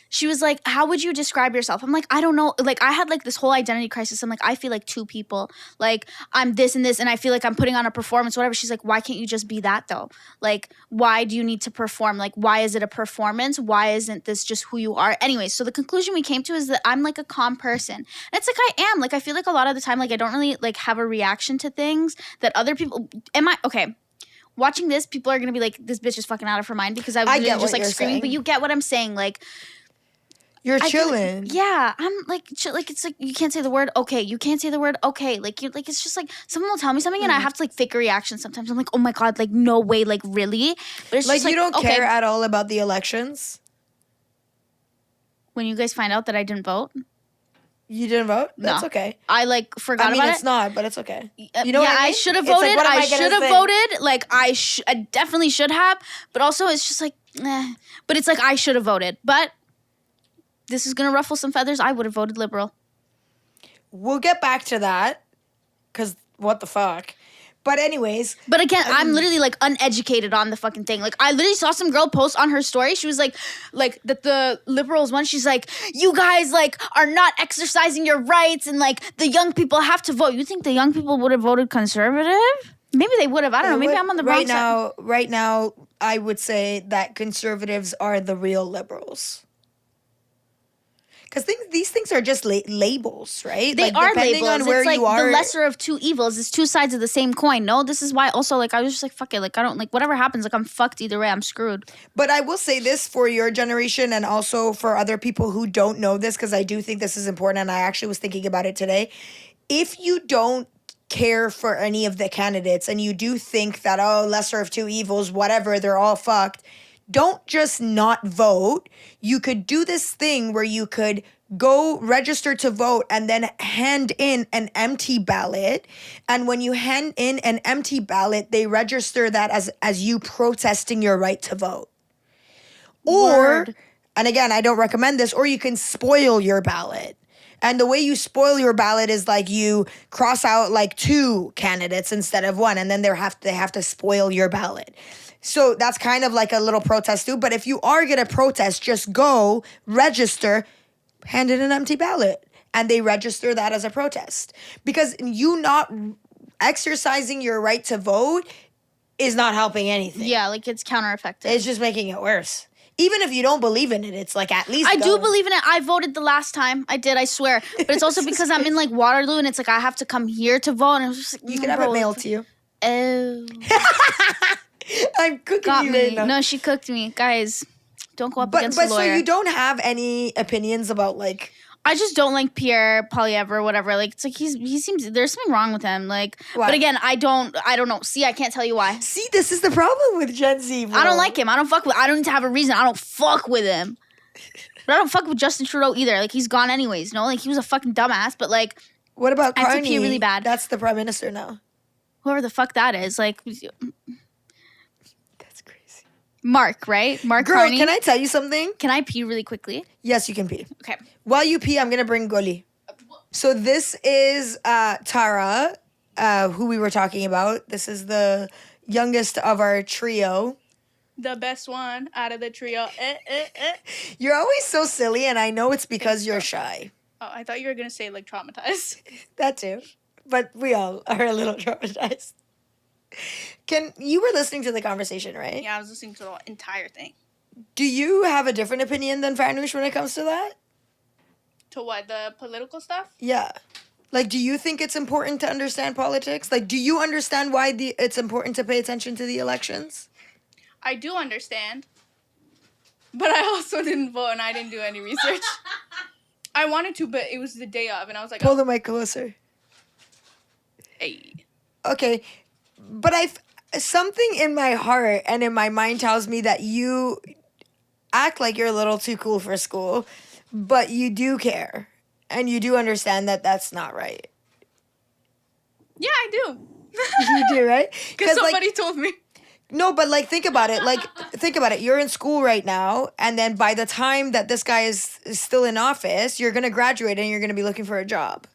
[SPEAKER 2] she was like, how would you describe yourself? I'm like, I don't know. Like, I had like this whole identity crisis. I'm like, I feel like two people. Like, I'm this and this, and I feel like I'm putting on a performance, whatever. She's like, why can't you just be that though? Like, why do you need to perform? Like, why is it a performance? Why isn't this just who you are? Anyways, so the conclusion we came to is that I'm like a calm person. And it's like, I am. Like, I feel like a lot of the time, like, I don't really like have a reaction to things that other people, okay. Watching this, people are gonna be like, "This bitch is fucking out of her mind," because I was literally just like screaming.
[SPEAKER 1] Saying.
[SPEAKER 2] But you get what I'm saying, like
[SPEAKER 1] you're chilling.
[SPEAKER 2] Like, yeah, I'm like, like it's like you can't say the word okay. You can't say the word okay. Like you, like it's just like someone will tell me something and I have to like fake a reaction. Sometimes I'm like, oh my god, like no way, like really. But it's
[SPEAKER 1] like
[SPEAKER 2] just like
[SPEAKER 1] you don't care at all about the elections.
[SPEAKER 2] When you guys find out that I didn't vote.
[SPEAKER 1] You didn't vote? That's okay.
[SPEAKER 2] I like forgot about it.
[SPEAKER 1] It's not, but it's okay.
[SPEAKER 2] You know what I mean? I should have voted. Like, I should have voted. Like I definitely should have. But also, it's just like, but it's like I should have voted. But this is gonna ruffle some feathers. I would have voted liberal.
[SPEAKER 1] We'll get back to that, because what the fuck. But anyways.
[SPEAKER 2] But again, I'm literally like uneducated on the fucking thing. Like I literally saw some girl post on her story. She was like that the liberals one. She's like, you guys like are not exercising your rights, and like the young people have to vote. You think the young people would have voted conservative? Maybe they would have. I don't know. Maybe I'm on the wrong side.
[SPEAKER 1] Right now, I would say that conservatives are the real liberals. Because these things are just labels, right?
[SPEAKER 2] They are labels.
[SPEAKER 1] On where
[SPEAKER 2] it's like
[SPEAKER 1] you are,
[SPEAKER 2] the lesser of two evils. It's two sides of the same coin. No, this is why also, like, I was just like, fuck it. Like, I don't, like, whatever happens, like, I'm fucked either way. I'm screwed.
[SPEAKER 1] But I will say this for your generation and also for other people who don't know this, because I do think this is important, and I actually was thinking about it today. If you don't care for any of the candidates and you do think that, oh, lesser of two evils, whatever, they're all fucked, don't just not vote. You could do this thing where you could go register to vote and then hand in an empty ballot. And when you hand in an empty ballot, they register that as you protesting your right to vote. Or, and again, I don't recommend this, or you can spoil your ballot. And the way you spoil your ballot is like you cross out like two candidates instead of one, and then they have to spoil your ballot. So that's kind of like a little protest too. But if you are going to protest, just go register, hand in an empty ballot, and they register that as a protest. Because you not exercising your right to vote is not helping anything.
[SPEAKER 2] Yeah, like it's counter-effective.
[SPEAKER 1] It's just making it worse. Even if you don't believe in it, it's like at least
[SPEAKER 2] I do believe in it. I voted the last time. I did, I swear. But it's also because I'm in like Waterloo, and it's like I have to come here to vote. And I was just like,
[SPEAKER 1] you can have it mailed to you.
[SPEAKER 2] Oh.
[SPEAKER 1] I'm cooking you right now.
[SPEAKER 2] No, she cooked me. Guys, don't go up against a lawyer.
[SPEAKER 1] But so you don't have any opinions about like...
[SPEAKER 2] I just don't like Pierre Poilievre or whatever. Like it's like he seems there's something wrong with him. Like, what? But again, I don't know. See, I can't tell you why.
[SPEAKER 1] See, this is the problem with Gen Z, bro.
[SPEAKER 2] I don't like him. I don't need to have a reason. I don't fuck with him. But I don't fuck with Justin Trudeau either. Like he's gone anyways. No, like he was a fucking dumbass. But like,
[SPEAKER 1] what about Carney?
[SPEAKER 2] I have to pee really bad.
[SPEAKER 1] That's the prime minister now.
[SPEAKER 2] Whoever the fuck that is, like. Mark, right? Mark
[SPEAKER 1] Girl,
[SPEAKER 2] Carney.
[SPEAKER 1] Can I tell you something?
[SPEAKER 2] Can I pee really quickly?
[SPEAKER 1] Yes, you can pee.
[SPEAKER 2] Okay.
[SPEAKER 1] While you pee, I'm going to bring Goli. So this is Tara, who we were talking about. This is the youngest of our trio.
[SPEAKER 3] The best one out of the trio.
[SPEAKER 1] You're always so silly, and I know it's because you're shy.
[SPEAKER 3] Oh, I thought you were going to say, like, traumatized.
[SPEAKER 1] That too. But we all are a little traumatized. You were listening to the conversation, right?
[SPEAKER 3] Yeah, I was listening to the entire thing.
[SPEAKER 1] Do you have a different opinion than Farnoosh when it comes to that?
[SPEAKER 3] To what? The political stuff?
[SPEAKER 1] Yeah. Like, do you think it's important to understand politics? Like, do you understand why it's important to pay attention to the elections?
[SPEAKER 3] I do understand. But I also didn't vote and I didn't do any research. I wanted to, but it was the day of and I was like...
[SPEAKER 1] Pull the mic closer.
[SPEAKER 3] Hey.
[SPEAKER 1] Okay. But something in my heart and in my mind tells me that you act like you're a little too cool for school, but you do care. And you do understand that that's not right.
[SPEAKER 3] Yeah, I do.
[SPEAKER 1] You do, right?
[SPEAKER 3] Because somebody told me.
[SPEAKER 1] No, but like, think about it. Like, think about it. You're in school right now, and then by the time that this guy is still in office, you're going to graduate and you're going to be looking for a job.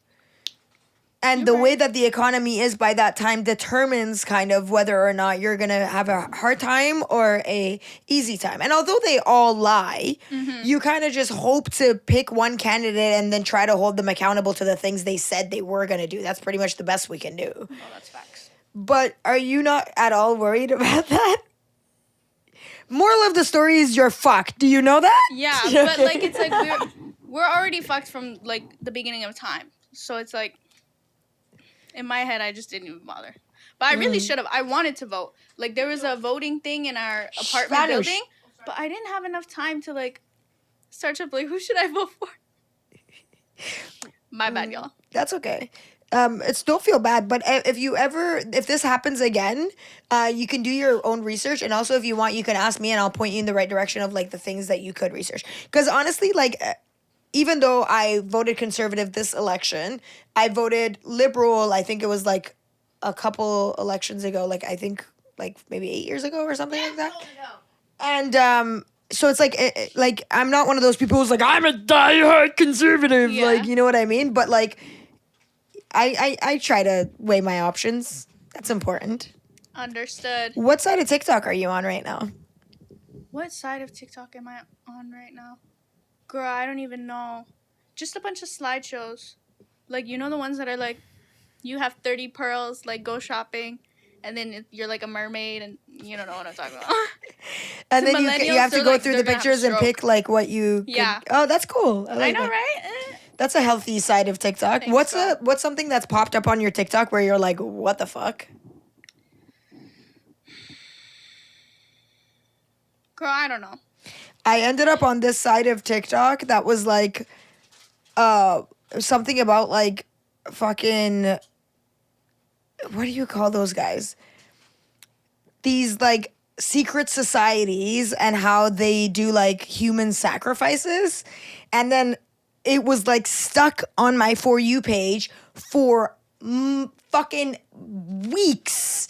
[SPEAKER 1] And the way that the economy is by that time determines kind of whether or not you're going to have a hard time or a easy time. And although they all lie, you kind of just hope to pick one candidate and then try to hold them accountable to the things they said they were going to do. That's pretty much the best we can do.
[SPEAKER 3] Oh, that's facts.
[SPEAKER 1] But are you not at all worried about that? Moral of the story is you're fucked. Do you know that?
[SPEAKER 3] Yeah, but like it's like we're already fucked from like the beginning of time. So it's like in my head I just didn't even bother. But I really should have. I wanted to vote. Like there was a voting thing in our apartment building, but I didn't have enough time to like search up like who should I vote for. My bad, y'all.
[SPEAKER 1] That's okay. Don't feel bad, but if this happens again, you can do your own research, and also if you want, you can ask me, and I'll point you in the right direction of like the things that you could research. Because honestly, like, even though I voted conservative this election, I voted liberal. I think it was like a couple elections ago, like I think like maybe 8 years ago or something like that. And so it's like I'm not one of those people who's like I'm a diehard conservative, like you know what I mean? But like. I try to weigh my options. That's important.
[SPEAKER 3] Understood.
[SPEAKER 1] What side of TikTok are you on right now?
[SPEAKER 3] What side of TikTok am I on right now? Girl, I don't even know. Just a bunch of slideshows. Like, you know the ones that are like, you have 30 pearls, like, go shopping, and then you're like a mermaid, and you don't know what I'm talking about.
[SPEAKER 1] And then you have to go through the pictures and pick, like, what you...
[SPEAKER 3] Yeah.
[SPEAKER 1] Oh, that's cool.
[SPEAKER 3] I know,
[SPEAKER 1] that.
[SPEAKER 3] right?
[SPEAKER 1] That's a healthy side of TikTok.
[SPEAKER 3] Thanks,
[SPEAKER 1] What's something that's popped up on your TikTok where you're like, what the fuck?
[SPEAKER 3] Girl, I don't know.
[SPEAKER 1] I ended up on this side of TikTok that was like, something about like, fucking, what do you call those guys? These like secret societies and how they do like human sacrifices, and then it was like stuck on my For You page for fucking weeks.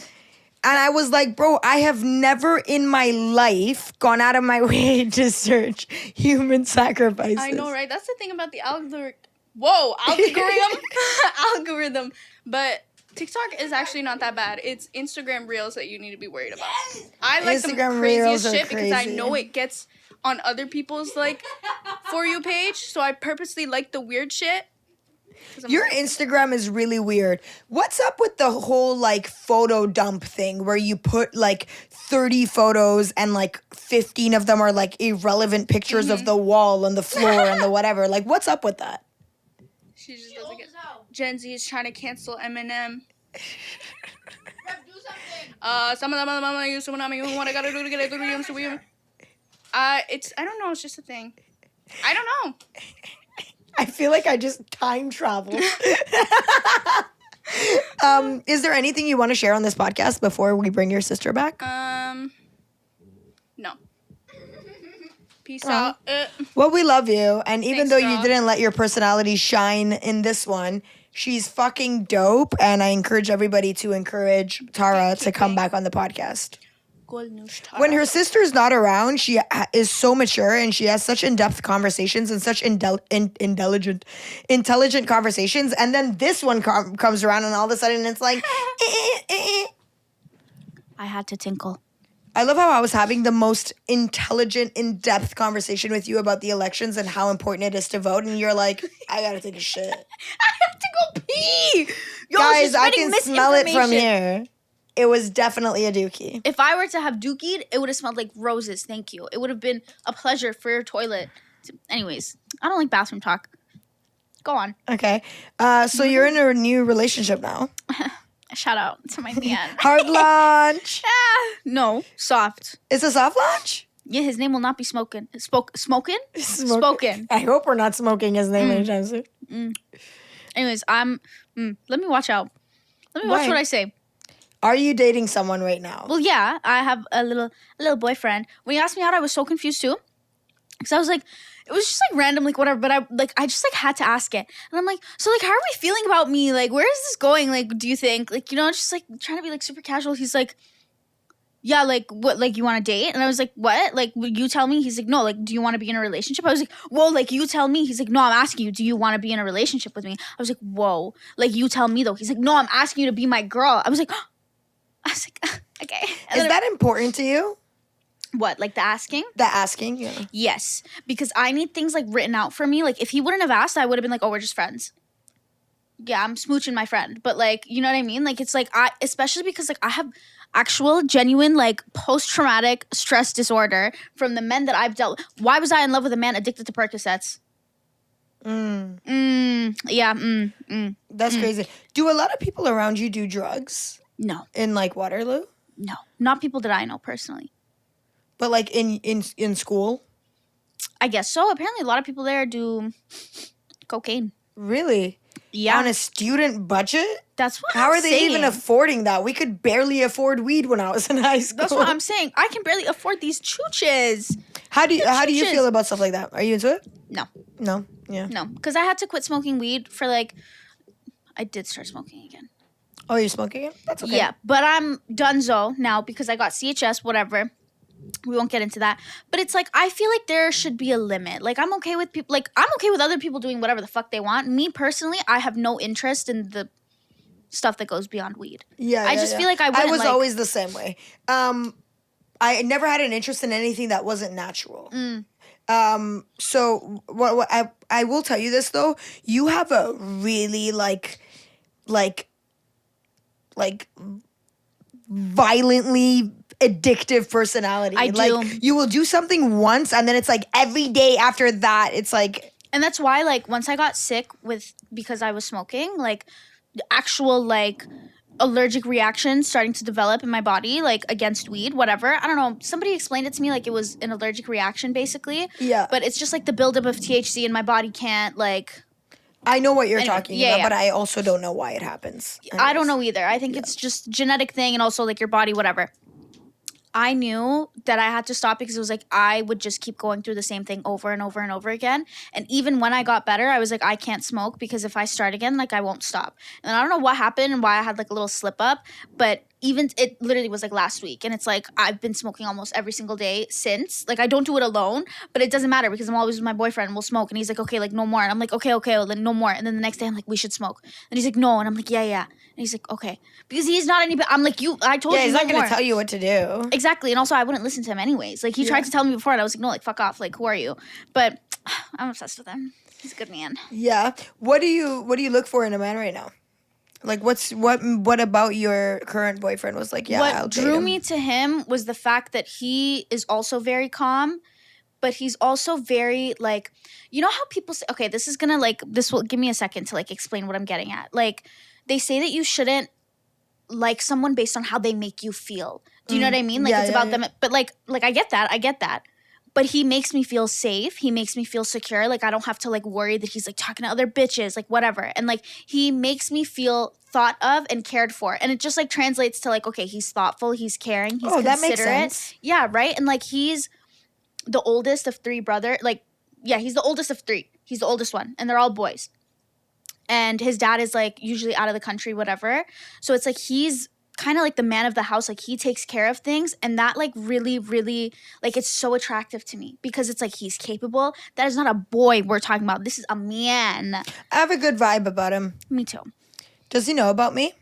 [SPEAKER 1] And I was like, bro, I have never in my life gone out of my way to search human sacrifices.
[SPEAKER 3] I know, right? That's the thing about the algorithm. Whoa, algorithm. But TikTok is actually not that bad. It's Instagram Reels that you need to be worried about. I like
[SPEAKER 1] Instagram
[SPEAKER 3] the
[SPEAKER 1] Reels
[SPEAKER 3] craziest
[SPEAKER 1] are
[SPEAKER 3] shit because I
[SPEAKER 1] crazy.
[SPEAKER 3] know it gets on other people's like For You page. So I purposely like the weird shit.
[SPEAKER 1] Your Instagram is really weird. What's up with the whole like photo dump thing where you put like 30 photos and like 15 of them are like irrelevant pictures of the wall and the floor and the whatever? Like, what's up with that?
[SPEAKER 3] She just doesn't get. Gen Z is trying to cancel Eminem. Some of them are you, some of them you what I gotta do to get it through you. So I don't know. It's just a thing. I don't know.
[SPEAKER 1] I feel like I just time traveled. Is there anything you want to share on this podcast before we bring your sister back?
[SPEAKER 3] No. Peace out.
[SPEAKER 1] Well, we love you. And even
[SPEAKER 3] Thanks,
[SPEAKER 1] though
[SPEAKER 3] girl.
[SPEAKER 1] you didn't let your personality shine in this one, she's fucking dope. And I encourage everybody to encourage Tara to come back on the podcast. When her sister's not around, she is so mature and she has such in-depth conversations and such intelligent conversations. And then this one comes around and all of a sudden it's like,
[SPEAKER 2] I had to tinkle.
[SPEAKER 1] I love how I was having the most intelligent, in-depth conversation with you about the elections and how important it is to vote. And you're like, I gotta take a shit.
[SPEAKER 2] I have to go pee. Yo,
[SPEAKER 1] Guys,
[SPEAKER 2] she's
[SPEAKER 1] I
[SPEAKER 2] spreading
[SPEAKER 1] can smell it from
[SPEAKER 2] misinformation.
[SPEAKER 1] here. It was definitely a dookie.
[SPEAKER 2] If I were to have dookied, it would have smelled like roses. Thank you. It would have been a pleasure for your toilet. Anyways, I don't like bathroom talk. Go on.
[SPEAKER 1] Okay. So you're in a new relationship now.
[SPEAKER 2] Shout out to my man.
[SPEAKER 1] Hard launch.
[SPEAKER 2] No, soft.
[SPEAKER 1] It's a soft launch?
[SPEAKER 2] Yeah, his name will not be smoking. Spoken? Spoken.
[SPEAKER 1] I hope we're not smoking his name anytime soon.
[SPEAKER 2] Anyways, let me watch out. Let me watch
[SPEAKER 1] Why?
[SPEAKER 2] what I say.
[SPEAKER 1] Are you dating someone right now?
[SPEAKER 2] Well, yeah, I have a little boyfriend. When he asked me out, I was so confused too. Because I was like, it was just like random, like whatever, but I just like had to ask it. And I'm like, so like, how are we feeling about me? Like, where is this going? Like, do you think? Like, you know, just like trying to be like super casual. He's like, yeah, like, what, like, you want to date? And I was like, what? Like, will you tell me? He's like, no, like, do you want to be in a relationship? I was like, whoa, like, you tell me. He's like, no, I'm asking you, do you want to be in a relationship with me? I was like, whoa, like, you tell me, though. He's like, no, I'm asking you to be my girl. I was like, okay. And
[SPEAKER 1] Is
[SPEAKER 2] then
[SPEAKER 1] that important to you?
[SPEAKER 2] what, like, the asking?
[SPEAKER 1] The asking, yeah.
[SPEAKER 2] Yes, because I need things, like, written out for me. Like, if he wouldn't have asked, I would have been like, oh, we're just friends. Yeah, I'm smooching my friend. But, like, you know what I mean? Like, it's like, especially because, like, I have actual, genuine, like, post-traumatic stress disorder from the men that I've dealt with. Why was I in love with a man addicted to Percocets?
[SPEAKER 1] That's crazy. Do a lot of people around you do drugs
[SPEAKER 2] No,
[SPEAKER 1] in, like, Waterloo?
[SPEAKER 2] no. Not people that I know personally.
[SPEAKER 1] But, like, in school?
[SPEAKER 2] I guess so. Apparently, a lot of people there do cocaine.
[SPEAKER 1] Really?
[SPEAKER 2] Yeah.
[SPEAKER 1] On a student budget?
[SPEAKER 2] That's what
[SPEAKER 1] How
[SPEAKER 2] I'm
[SPEAKER 1] are they
[SPEAKER 2] saying.
[SPEAKER 1] even affording that? We could barely afford weed when I was in high school.
[SPEAKER 2] That's what I'm saying. I can barely afford these chooches.
[SPEAKER 1] How do you
[SPEAKER 2] chooches.
[SPEAKER 1] feel about stuff like that? Are you into it?
[SPEAKER 2] No.
[SPEAKER 1] No. Yeah.
[SPEAKER 2] No. Because I had to quit smoking weed for, like, I did start smoking again.
[SPEAKER 1] Oh, you're smoking it? That's okay.
[SPEAKER 2] Yeah, but I'm donezo now because I got CHS, whatever. We won't get into that. But it's like, I feel like there should be a limit. Like, I'm okay with people, like, I'm okay with other people doing whatever the fuck they want. Me, personally, I have no interest in the stuff that goes beyond weed.
[SPEAKER 1] Yeah,
[SPEAKER 2] I just feel like I wouldn't,
[SPEAKER 1] was
[SPEAKER 2] like,
[SPEAKER 1] always the same way. I never had an interest in anything that wasn't natural. So what I will tell you this though, you have a really like violently addictive personality.
[SPEAKER 2] I do.
[SPEAKER 1] Like you will do something once and then it's like every day after that it's like.
[SPEAKER 2] And that's why, like, once I got sick because I was smoking, like, the actual, like, allergic reaction starting to develop in my body, like, against weed, whatever. I don't know. Somebody explained it to me like it was an allergic reaction, basically.
[SPEAKER 1] Yeah.
[SPEAKER 2] But it's just, like, the buildup of THC and my body can't, like...
[SPEAKER 1] I know what you're
[SPEAKER 2] Anyway,
[SPEAKER 1] talking
[SPEAKER 2] yeah,
[SPEAKER 1] about,
[SPEAKER 2] yeah.
[SPEAKER 1] but I also don't know why it happens.
[SPEAKER 2] I don't know either. I think it's just genetic thing and also, like, your body, whatever. I knew that I had to stop because it was like I would just keep going through the same thing over and over and over again. And even when I got better, I was like, I can't smoke because if I start again, like, I won't stop. And I don't know what happened and why I had, like, a little slip up, but even it literally was like last week. And it's like I've been smoking almost every single day since. Like, I don't do it alone, but it doesn't matter because I'm always with my boyfriend and we'll smoke. And he's like, okay, like, no more. And I'm like, okay, well, then no more. And then the next day I'm like, we should smoke. And he's like, no. And I'm like, yeah. And he's like, okay. Because he's not any, I'm like, I told you
[SPEAKER 1] he's
[SPEAKER 2] no
[SPEAKER 1] not going
[SPEAKER 2] more.
[SPEAKER 1] to tell you what to do.
[SPEAKER 2] Exactly. And also I wouldn't listen to him anyways. Like, he tried to tell me before and I was like, no, like, fuck off. Like, who are you? But I'm obsessed with him. He's a good man.
[SPEAKER 1] Yeah. What do you look for in a man right now? Like, what about your current boyfriend was like, yeah, I'll
[SPEAKER 2] what
[SPEAKER 1] date
[SPEAKER 2] drew
[SPEAKER 1] him.
[SPEAKER 2] me to him was the fact that he is also very calm, but he's also very, like, you know how people say, okay, this will give me a second to, like, explain what I'm getting at. Like, they say that you shouldn't like someone based on how they make you feel. Do you know what I mean? Like, it's about them. But like I get that. But he makes me feel safe. He makes me feel secure. Like, I don't have to, like, worry that he's, like, talking to other bitches, like, whatever. And, like, he makes me feel thought of and cared for. And it just, like, translates to, like, okay, he's thoughtful, he's caring, he's considerate.
[SPEAKER 1] That makes sense.
[SPEAKER 2] Yeah, right? And, like, he's the oldest of three brothers. Like, yeah, he's the oldest of three. He's the oldest one. And they're all boys. And his dad is, like, usually out of the country, whatever. So it's, like, he's kind of like the man of the house. Like, he takes care of things, and that, like, really, really, like, it's so attractive to me because it's like he's capable. That is not a boy we're talking about. This is a man.
[SPEAKER 1] I have a good vibe about him.
[SPEAKER 2] Me too.
[SPEAKER 1] Does he know about me?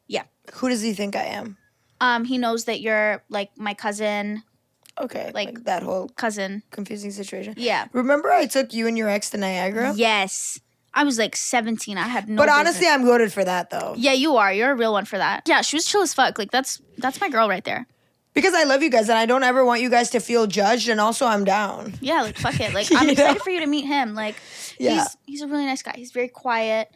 [SPEAKER 2] Yeah.
[SPEAKER 1] Who does he think I am?
[SPEAKER 2] He knows that you're, like, my cousin.
[SPEAKER 1] Okay,
[SPEAKER 2] Like,
[SPEAKER 1] that whole
[SPEAKER 2] cousin.
[SPEAKER 1] confusing situation.
[SPEAKER 2] Yeah.
[SPEAKER 1] Remember I took you and your ex to Niagara?
[SPEAKER 2] Yes. I was like 17. I had no
[SPEAKER 1] But
[SPEAKER 2] business.
[SPEAKER 1] honestly, I'm goated for that though.
[SPEAKER 2] Yeah, you are. You're a real one for that. Yeah, she was chill as fuck. Like, that's my girl right there.
[SPEAKER 1] Because I love you guys and I don't ever want you guys to feel judged, and also I'm down.
[SPEAKER 2] Yeah, like, fuck it. Like, I'm excited for you to meet him. Like,
[SPEAKER 1] Yeah.
[SPEAKER 2] he's a really nice guy. He's very quiet.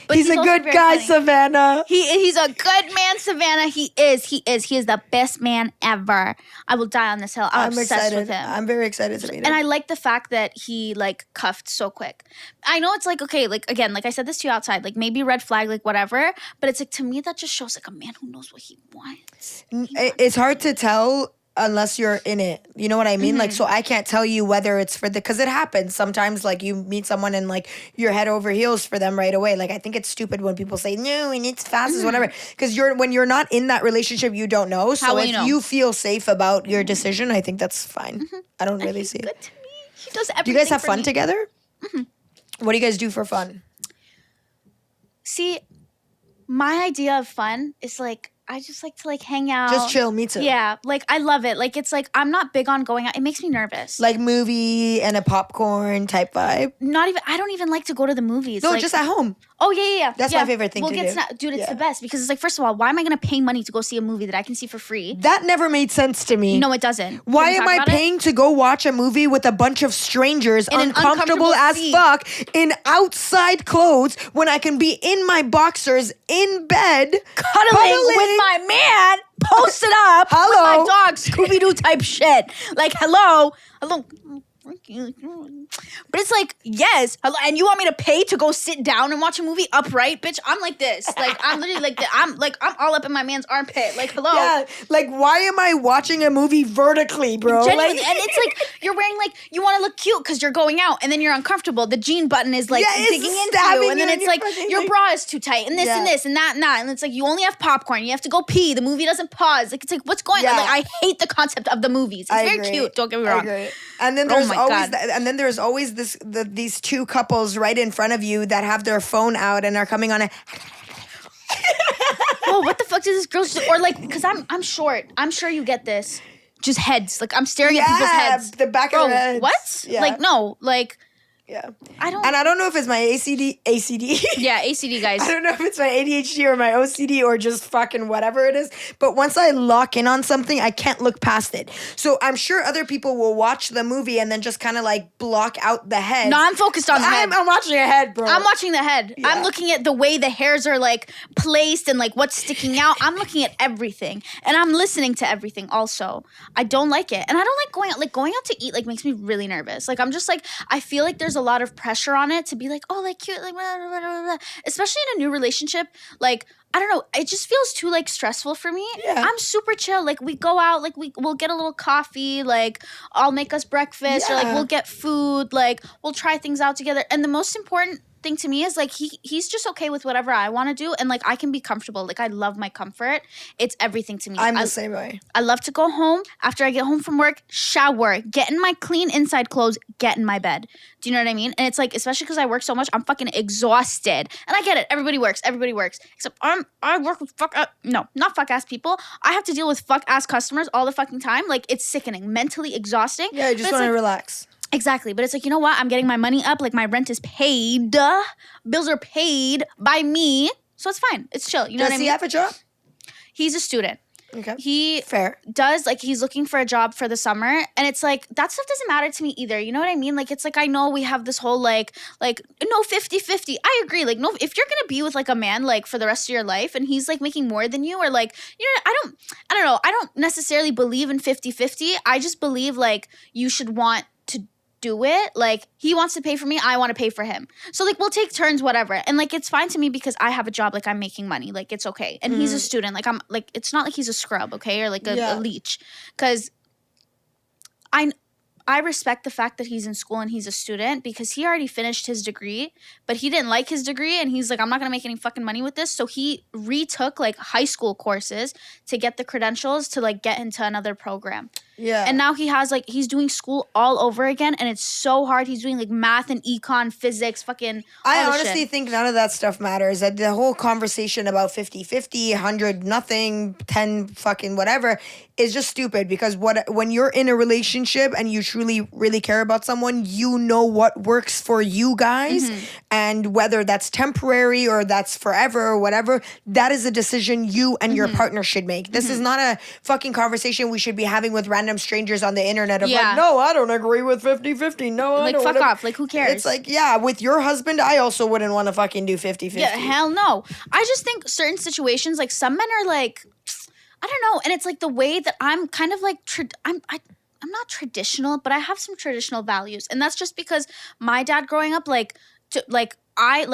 [SPEAKER 2] But
[SPEAKER 1] He's a
[SPEAKER 2] also
[SPEAKER 1] good
[SPEAKER 2] very
[SPEAKER 1] guy,
[SPEAKER 2] funny.
[SPEAKER 1] Savannah.
[SPEAKER 2] He's a good man, Savannah. He is the best man ever. I will die on this hill. I'm obsessed
[SPEAKER 1] excited.
[SPEAKER 2] with him.
[SPEAKER 1] I'm very excited to meet him.
[SPEAKER 2] And I like the fact that he, like, cuffed so quick. I know it's like, okay, like, again, like I said this to you outside, like, maybe red flag, like, whatever. But it's like, to me, that just shows, like, a man who knows what he wants.
[SPEAKER 1] It's hard to tell unless you're in it. You know what I mean? Like, so I can't tell you whether it's for because it happens sometimes. Like, you meet someone and like you're head over heels for them right away. Like, I think it's stupid when people say no and it's fast as whatever, because when you're not in that relationship, you don't know. So if you feel safe about your decision, I think that's fine. I don't really see it.
[SPEAKER 2] Good to me. He does everything.
[SPEAKER 1] Do you guys have
[SPEAKER 2] for
[SPEAKER 1] fun
[SPEAKER 2] me.
[SPEAKER 1] together? What do you guys do for fun?
[SPEAKER 2] See, my idea of fun is like, I just like to like hang out.
[SPEAKER 1] Just chill, me too.
[SPEAKER 2] Yeah, like I love it. Like it's like I'm not big on going out. It makes me nervous.
[SPEAKER 1] Like movie and a popcorn type vibe.
[SPEAKER 2] Not even. I don't even like to go to the movies.
[SPEAKER 1] No,
[SPEAKER 2] like,
[SPEAKER 1] just at home.
[SPEAKER 2] Oh yeah.
[SPEAKER 1] That's my favorite thing
[SPEAKER 2] we'll
[SPEAKER 1] to
[SPEAKER 2] get
[SPEAKER 1] do.
[SPEAKER 2] Dude, it's
[SPEAKER 1] Yeah.
[SPEAKER 2] the best because it's like, first of all, why am I gonna pay money to go see a movie that I can see for free?
[SPEAKER 1] That never made sense to me.
[SPEAKER 2] No, it doesn't.
[SPEAKER 1] Why
[SPEAKER 2] Can
[SPEAKER 1] am
[SPEAKER 2] we
[SPEAKER 1] I
[SPEAKER 2] talk about it?
[SPEAKER 1] paying to go watch a movie with a bunch of strangers,
[SPEAKER 2] In an
[SPEAKER 1] uncomfortable as
[SPEAKER 2] seat.
[SPEAKER 1] fuck, in outside clothes, when I can be in my boxers in bed,
[SPEAKER 2] Cuddling with my man, posted up with
[SPEAKER 1] Hello.
[SPEAKER 2] my dog, Scooby Doo type shit. Like, hello. But it's like, yes, hello, and you want me to pay to go sit down and watch a movie upright, bitch? I'm like this. Like, I'm literally like, I'm all up in my man's armpit. Like, hello.
[SPEAKER 1] Yeah, like why am I watching a movie vertically, bro?
[SPEAKER 2] Genuinely.
[SPEAKER 1] Like,
[SPEAKER 2] And it's like you're wearing like you want to look cute because you're going out and then you're uncomfortable. The jean button is like
[SPEAKER 1] Yeah, it's
[SPEAKER 2] digging into
[SPEAKER 1] stabbing
[SPEAKER 2] you, and then
[SPEAKER 1] you in
[SPEAKER 2] it's
[SPEAKER 1] your
[SPEAKER 2] like
[SPEAKER 1] fucking
[SPEAKER 2] your
[SPEAKER 1] thing.
[SPEAKER 2] bra is too tight, and this and
[SPEAKER 1] Yeah.
[SPEAKER 2] this and that and that, and it's like you only have popcorn. You have to go pee. The movie doesn't pause. Like it's like what's going on?
[SPEAKER 1] Yeah.
[SPEAKER 2] Like I hate the concept of the movies. It's
[SPEAKER 1] I
[SPEAKER 2] very
[SPEAKER 1] agree.
[SPEAKER 2] cute. Don't get me
[SPEAKER 1] I
[SPEAKER 2] wrong.
[SPEAKER 1] agree. And then
[SPEAKER 2] Oh
[SPEAKER 1] there's
[SPEAKER 2] my
[SPEAKER 1] always
[SPEAKER 2] God.
[SPEAKER 1] there's always these two couples right in front of you that have their phone out and are coming on a
[SPEAKER 2] Oh, what the fuck does this girl do? Or like, because I'm short. I'm sure you get this. Just heads. Like I'm staring at people's heads.
[SPEAKER 1] the back
[SPEAKER 2] Bro,
[SPEAKER 1] of their heads.
[SPEAKER 2] what?
[SPEAKER 1] Yeah.
[SPEAKER 2] Like no, like
[SPEAKER 1] Yeah.
[SPEAKER 2] I don't.
[SPEAKER 1] And I don't know if it's my ACD.
[SPEAKER 2] Yeah, ACD guys.
[SPEAKER 1] I don't know if it's my ADHD or my OCD or just fucking whatever it is. But once I lock in on something, I can't look past it. So I'm sure other people will watch the movie and then just kind of like block out the head.
[SPEAKER 2] No, I'm focused on the head.
[SPEAKER 1] I'm watching a head, bro.
[SPEAKER 2] I'm watching the head.
[SPEAKER 1] Yeah.
[SPEAKER 2] I'm looking at the way the hairs are like placed and like what's sticking out. I'm looking at everything and I'm listening to everything also. I don't like it. And I don't like going out. Like going out to eat like makes me really nervous. Like I'm just like, I feel like there's a lot of pressure on it to be like, oh, like cute, like blah, blah, blah, blah, blah. Especially in a new relationship. Like, I don't know. It just feels too like stressful for me.
[SPEAKER 1] Yeah.
[SPEAKER 2] I'm super chill. Like we go out, like we'll get a little coffee, like I'll make us breakfast or like
[SPEAKER 1] Yeah.
[SPEAKER 2] we'll get food, like we'll try things out together. And the most important thing to me is like he's just okay with whatever I want to do and like I can be comfortable. Like I love my comfort. It's everything to me.
[SPEAKER 1] I'm the same way.
[SPEAKER 2] I love to go home after I get home from work, shower, get in my clean inside clothes, get in my bed. Do you know what I mean? And it's like, especially because I work so much, I'm fucking exhausted. And I get it. Everybody works. Except I work with not fuck ass people. I have to deal with fuck ass customers all the fucking time. Like it's sickening, mentally exhausting.
[SPEAKER 1] Yeah, I just
[SPEAKER 2] But it's
[SPEAKER 1] want to
[SPEAKER 2] like,
[SPEAKER 1] relax.
[SPEAKER 2] exactly. But it's like, you know what? I'm getting my money up. Like my rent is paid. Bills are paid by me. So it's fine. It's chill. You know
[SPEAKER 1] Does
[SPEAKER 2] what I
[SPEAKER 1] he
[SPEAKER 2] mean?
[SPEAKER 1] have a job?
[SPEAKER 2] He's a student.
[SPEAKER 1] Okay.
[SPEAKER 2] He
[SPEAKER 1] Fair.
[SPEAKER 2] does like he's looking for a job for the summer and it's like that stuff doesn't matter to me either. You know what I mean? Like it's like I know we have this whole like no 50-50. I agree. Like no, if you're going to be with like a man like for the rest of your life and he's like making more than you or like I don't know. I don't necessarily believe in 50-50. I just believe like you should want to do it. Like he wants to pay for me, I want to pay for him. So like we'll take turns, whatever. And like it's fine to me because I have a job, like I'm making money. Like it's okay. And he's a student. Like I'm like it's not like he's a scrub, okay? Or like a leech. Cause I respect the fact that he's in school and he's a student because he already finished his degree, but he didn't like his degree and he's like, I'm not gonna make any fucking money with this. So he retook like high school courses to get the credentials to like get into another program.
[SPEAKER 1] Yeah.
[SPEAKER 2] And now he has like he's doing school all over again and it's so hard. He's doing like math and econ, physics, fucking
[SPEAKER 1] I
[SPEAKER 2] all the
[SPEAKER 1] honestly
[SPEAKER 2] shit.
[SPEAKER 1] think none of that stuff matters. That the whole conversation about 50-50, 100 nothing, 10 fucking whatever is just stupid because when you're in a relationship and you truly really care about someone, you know what works for you guys and whether that's temporary or that's forever or whatever, that is a decision you and your partner should make. This is not a fucking conversation we should be having with random strangers on the internet of
[SPEAKER 2] Yeah.
[SPEAKER 1] like, no, I don't agree with 50-50. No, I
[SPEAKER 2] Like
[SPEAKER 1] don't
[SPEAKER 2] fuck
[SPEAKER 1] wanna-"
[SPEAKER 2] off. Like who cares?
[SPEAKER 1] It's like, yeah, with your husband, I also wouldn't want to fucking do 50-50.
[SPEAKER 2] yeah, hell no. I just think certain situations, like some men are like, I don't know, and it's like the way that I'm kind of like, I'm not traditional, but I have some traditional values, and that's just because my dad growing up, like I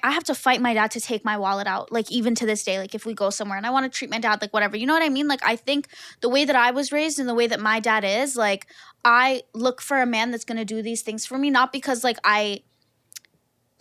[SPEAKER 2] have to fight my dad to take my wallet out, like even to this day, like if we go somewhere and I want to treat my dad like whatever, you know what I mean? Like I think the way that I was raised and the way that my dad is, like I look for a man that's going to do these things for me, not because like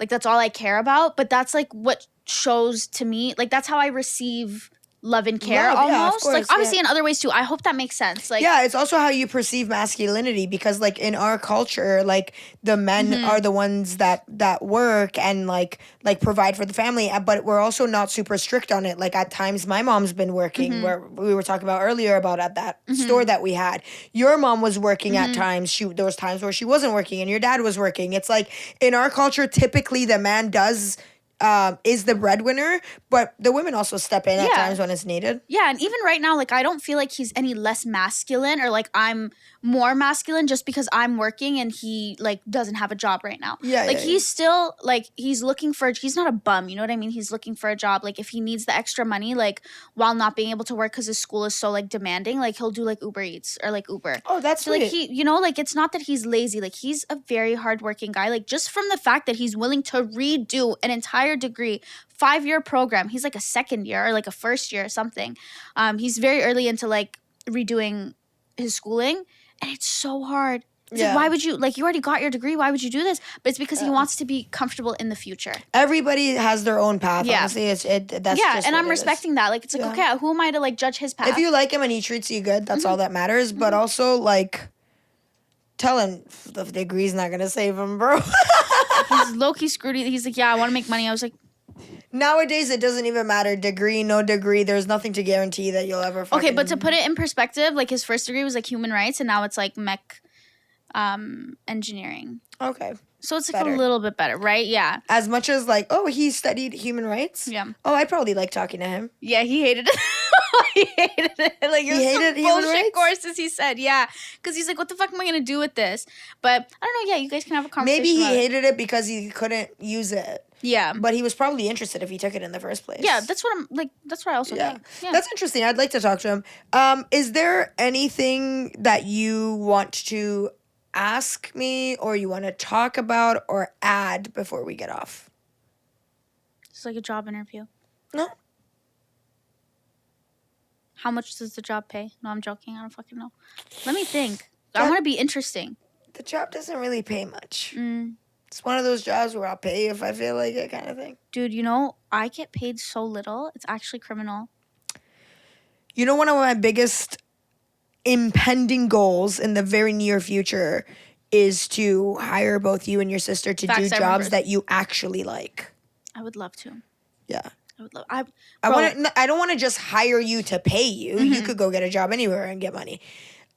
[SPEAKER 2] that's all I care about, but that's like what shows to me, like that's how I receive love and care almost. Course, like obviously in other ways too. I hope that makes sense. Like
[SPEAKER 1] it's also how you perceive masculinity, because like in our culture, like the men are the ones that work and like provide for the family, but we're also not super strict on it. Like at times my mom's been working, where we were talking about earlier about at that store that we had. Your mom was working at times. There was times where she wasn't working and your dad was working. It's like in our culture, typically the man is the breadwinner, but the women also step in at times when it's needed. Yeah,
[SPEAKER 2] and even right now, like I don't feel like he's any less masculine or like I'm more masculine just because I'm working and he like doesn't have a job right now. He's still like he's looking for. He's not a bum, you know what I mean? He's looking for a job. Like if he needs the extra money, like while not being able to work because his school is so like demanding, like he'll do like Uber Eats or like Uber.
[SPEAKER 1] Oh, that's
[SPEAKER 2] so, like he, you know, like it's not that he's lazy. Like he's a very hardworking guy. Like just from the fact that he's willing to redo an entire degree, 5-year program. He's like a second year or like a first year or something. He's very early into like redoing his schooling, and it's so hard. It's like, why would you, like, you already got your degree, why would you do this? But it's because he wants to be comfortable in the future.
[SPEAKER 1] Everybody has their own path, honestly. That's just
[SPEAKER 2] and I'm respecting that. Like, it's like, okay, who am I to, like, judge his path?
[SPEAKER 1] If you like him and he treats you good, that's all that matters. But also, like, tell him the degree's not going to save him, bro.
[SPEAKER 2] He's low-key screwed. He's like, I want to make money. I was like...
[SPEAKER 1] Nowadays, it doesn't even matter. Degree, no degree. There's nothing to guarantee that you'll ever fucking...
[SPEAKER 2] Okay, but to put it in perspective, like, his first degree was, like, human rights, and now it's, like, mech... engineering.
[SPEAKER 1] Okay.
[SPEAKER 2] So it's like a little bit better, right? Yeah.
[SPEAKER 1] As much as like, oh, he studied human rights?
[SPEAKER 2] Yeah.
[SPEAKER 1] Oh, I'd probably like talking to him.
[SPEAKER 2] Yeah, he hated it. He hated it. Like he hated human bullshit courses, he said. Yeah. Because he's like, what the fuck am I going to do with this? But I don't know. Yeah, you guys can have a conversation.
[SPEAKER 1] Maybe he hated it because he couldn't use it.
[SPEAKER 2] Yeah.
[SPEAKER 1] But he was probably interested if he took it in the first place.
[SPEAKER 2] Yeah, that's what I'm like. That's what I also think. Yeah.
[SPEAKER 1] That's interesting. I'd like to talk to him. Is there anything that you want to ask me or you want to talk about or add before we get off?
[SPEAKER 2] It's like a job interview.
[SPEAKER 1] No.
[SPEAKER 2] How much does the job pay? No, I'm joking. I don't fucking know. Let me think. I want to be interesting.
[SPEAKER 1] The job doesn't really pay much. It's one of those jobs where I'll pay if I feel like it, kind of thing.
[SPEAKER 2] Dude, you know, I get paid so little. It's actually criminal.
[SPEAKER 1] You know, one of my biggest impending goals in the very near future is to hire both you and your sister to do jobs that you actually like.
[SPEAKER 2] I would love to.
[SPEAKER 1] Yeah.
[SPEAKER 2] I would love.
[SPEAKER 1] I don't want to just hire you to pay you. You could go get a job anywhere and get money.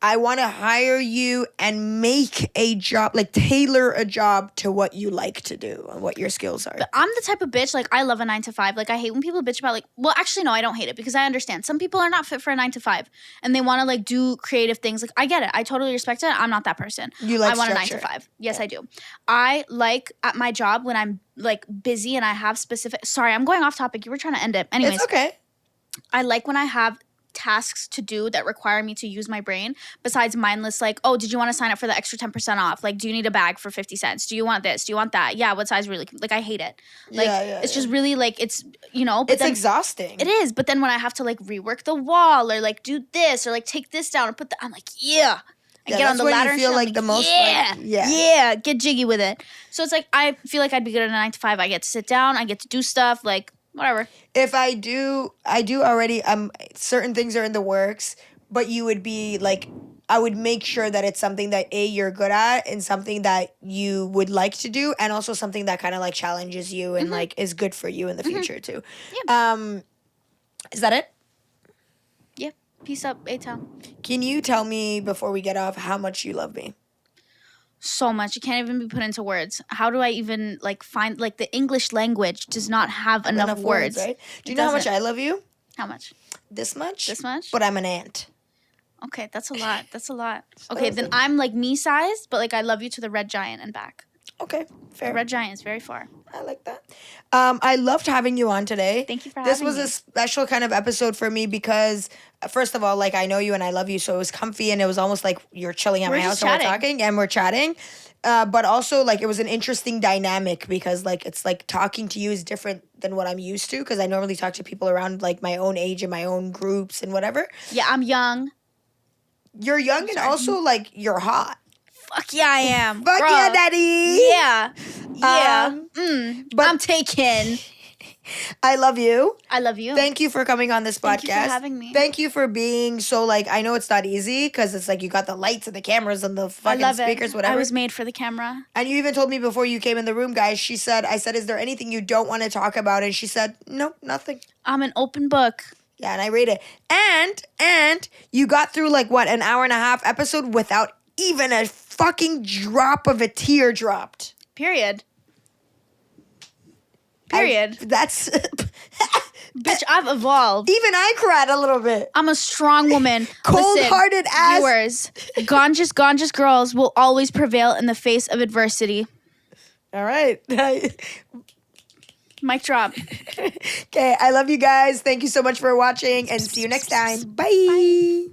[SPEAKER 1] I want to hire you and make a job, like tailor a job to what you like to do and what your skills are.
[SPEAKER 2] But I'm the type of bitch, like I love a 9-to-5. Like I hate when people bitch about like, well, actually, no, I don't hate it because I understand. Some people are not fit for a 9-to-5 and they want to like do creative things. Like I get it. I totally respect it. I'm not that person.
[SPEAKER 1] You like
[SPEAKER 2] I want
[SPEAKER 1] structure.
[SPEAKER 2] A 9-to-5. Yes, I do. I like at my job when I'm like busy and I have specific, sorry, I'm going off topic. You were trying to end it. Anyways.
[SPEAKER 1] It's okay.
[SPEAKER 2] I like when I have tasks to do that require me to use my brain besides mindless like, oh, did you want to sign up for the extra 10% off? Like, do you need a bag for 50 cents? Do you want this? Do you want that? Yeah, what size really? Like, I hate it. Like, it's just really like, it's, you know. But
[SPEAKER 1] it's exhausting.
[SPEAKER 2] It is. But then when I have to like rework the wall or like do this or like take this down and put that, I'm like, yeah. I get on the ladder and feel like the most yeah, get jiggy with it. So it's like, I feel like I'd be good at a 9-to-5. I get to sit down. I get to do stuff like, whatever.
[SPEAKER 1] If I do already, certain things are in the works, but you would be like, I would make sure that it's something that A, you're good at and something that you would like to do and also something that kind of like challenges you and like is good for you in the future too.
[SPEAKER 2] Yeah.
[SPEAKER 1] Is that it?
[SPEAKER 2] Yeah. Peace up, A-Town.
[SPEAKER 1] Can you tell me before we get off how much you love me?
[SPEAKER 2] So much. It can't even be put into words. How do I even like find like the English language does not have enough words,
[SPEAKER 1] right? Do you know how much I love you?
[SPEAKER 2] How much?
[SPEAKER 1] This much?
[SPEAKER 2] This much?
[SPEAKER 1] But I'm an ant.
[SPEAKER 2] Okay, that's a lot. That's a lot. Okay, then I'm like me sized, but like I love you to the red giant and back.
[SPEAKER 1] Okay, fair.
[SPEAKER 2] The red giant is very far.
[SPEAKER 1] I like that. I loved having you on today.
[SPEAKER 2] Thank you for
[SPEAKER 1] This
[SPEAKER 2] having
[SPEAKER 1] was
[SPEAKER 2] me.
[SPEAKER 1] a special kind of episode for me because, first of all, like I know you and I love you, so it was comfy and it was almost like you're chilling at
[SPEAKER 2] We're
[SPEAKER 1] my house
[SPEAKER 2] just
[SPEAKER 1] and we're
[SPEAKER 2] chatting.
[SPEAKER 1] talking and we're chatting. But also, like, it was an interesting dynamic because, like, it's like talking to you is different than what I'm used to because I normally talk to people around like my own age and my own groups and whatever.
[SPEAKER 2] Yeah, I'm young.
[SPEAKER 1] You're young and also like you're hot.
[SPEAKER 2] Fuck yeah, I am.
[SPEAKER 1] Fuck
[SPEAKER 2] Bruh.
[SPEAKER 1] yeah, daddy.
[SPEAKER 2] Yeah. Yeah.
[SPEAKER 1] but-
[SPEAKER 2] I'm taken.
[SPEAKER 1] I love you.
[SPEAKER 2] I love you.
[SPEAKER 1] Thank you for coming on this podcast.
[SPEAKER 2] Thank you for having me.
[SPEAKER 1] Thank you for being so like I know it's not easy because it's like you got the lights and the cameras and the
[SPEAKER 2] I
[SPEAKER 1] fucking
[SPEAKER 2] love
[SPEAKER 1] speakers,
[SPEAKER 2] it.
[SPEAKER 1] whatever.
[SPEAKER 2] I was made for the camera.
[SPEAKER 1] And you even told me before you came in the room, guys. I said, is there anything you don't want to talk about? And she said, nope, nothing.
[SPEAKER 2] I'm an open book.
[SPEAKER 1] Yeah, and I rate it. And you got through like what, an hour and a half episode without even a fucking drop of a tear dropped.
[SPEAKER 2] Period.
[SPEAKER 1] That's
[SPEAKER 2] Bitch, I've evolved.
[SPEAKER 1] even I cried a little bit.
[SPEAKER 2] I'm a strong woman.
[SPEAKER 1] Cold-hearted
[SPEAKER 2] Listen,
[SPEAKER 1] ass.
[SPEAKER 2] viewers. Ganges girls will always prevail in the face of adversity.
[SPEAKER 1] All right.
[SPEAKER 2] Mic drop.
[SPEAKER 1] Okay, I love you guys. Thank you so much for watching and see you next time. Bye.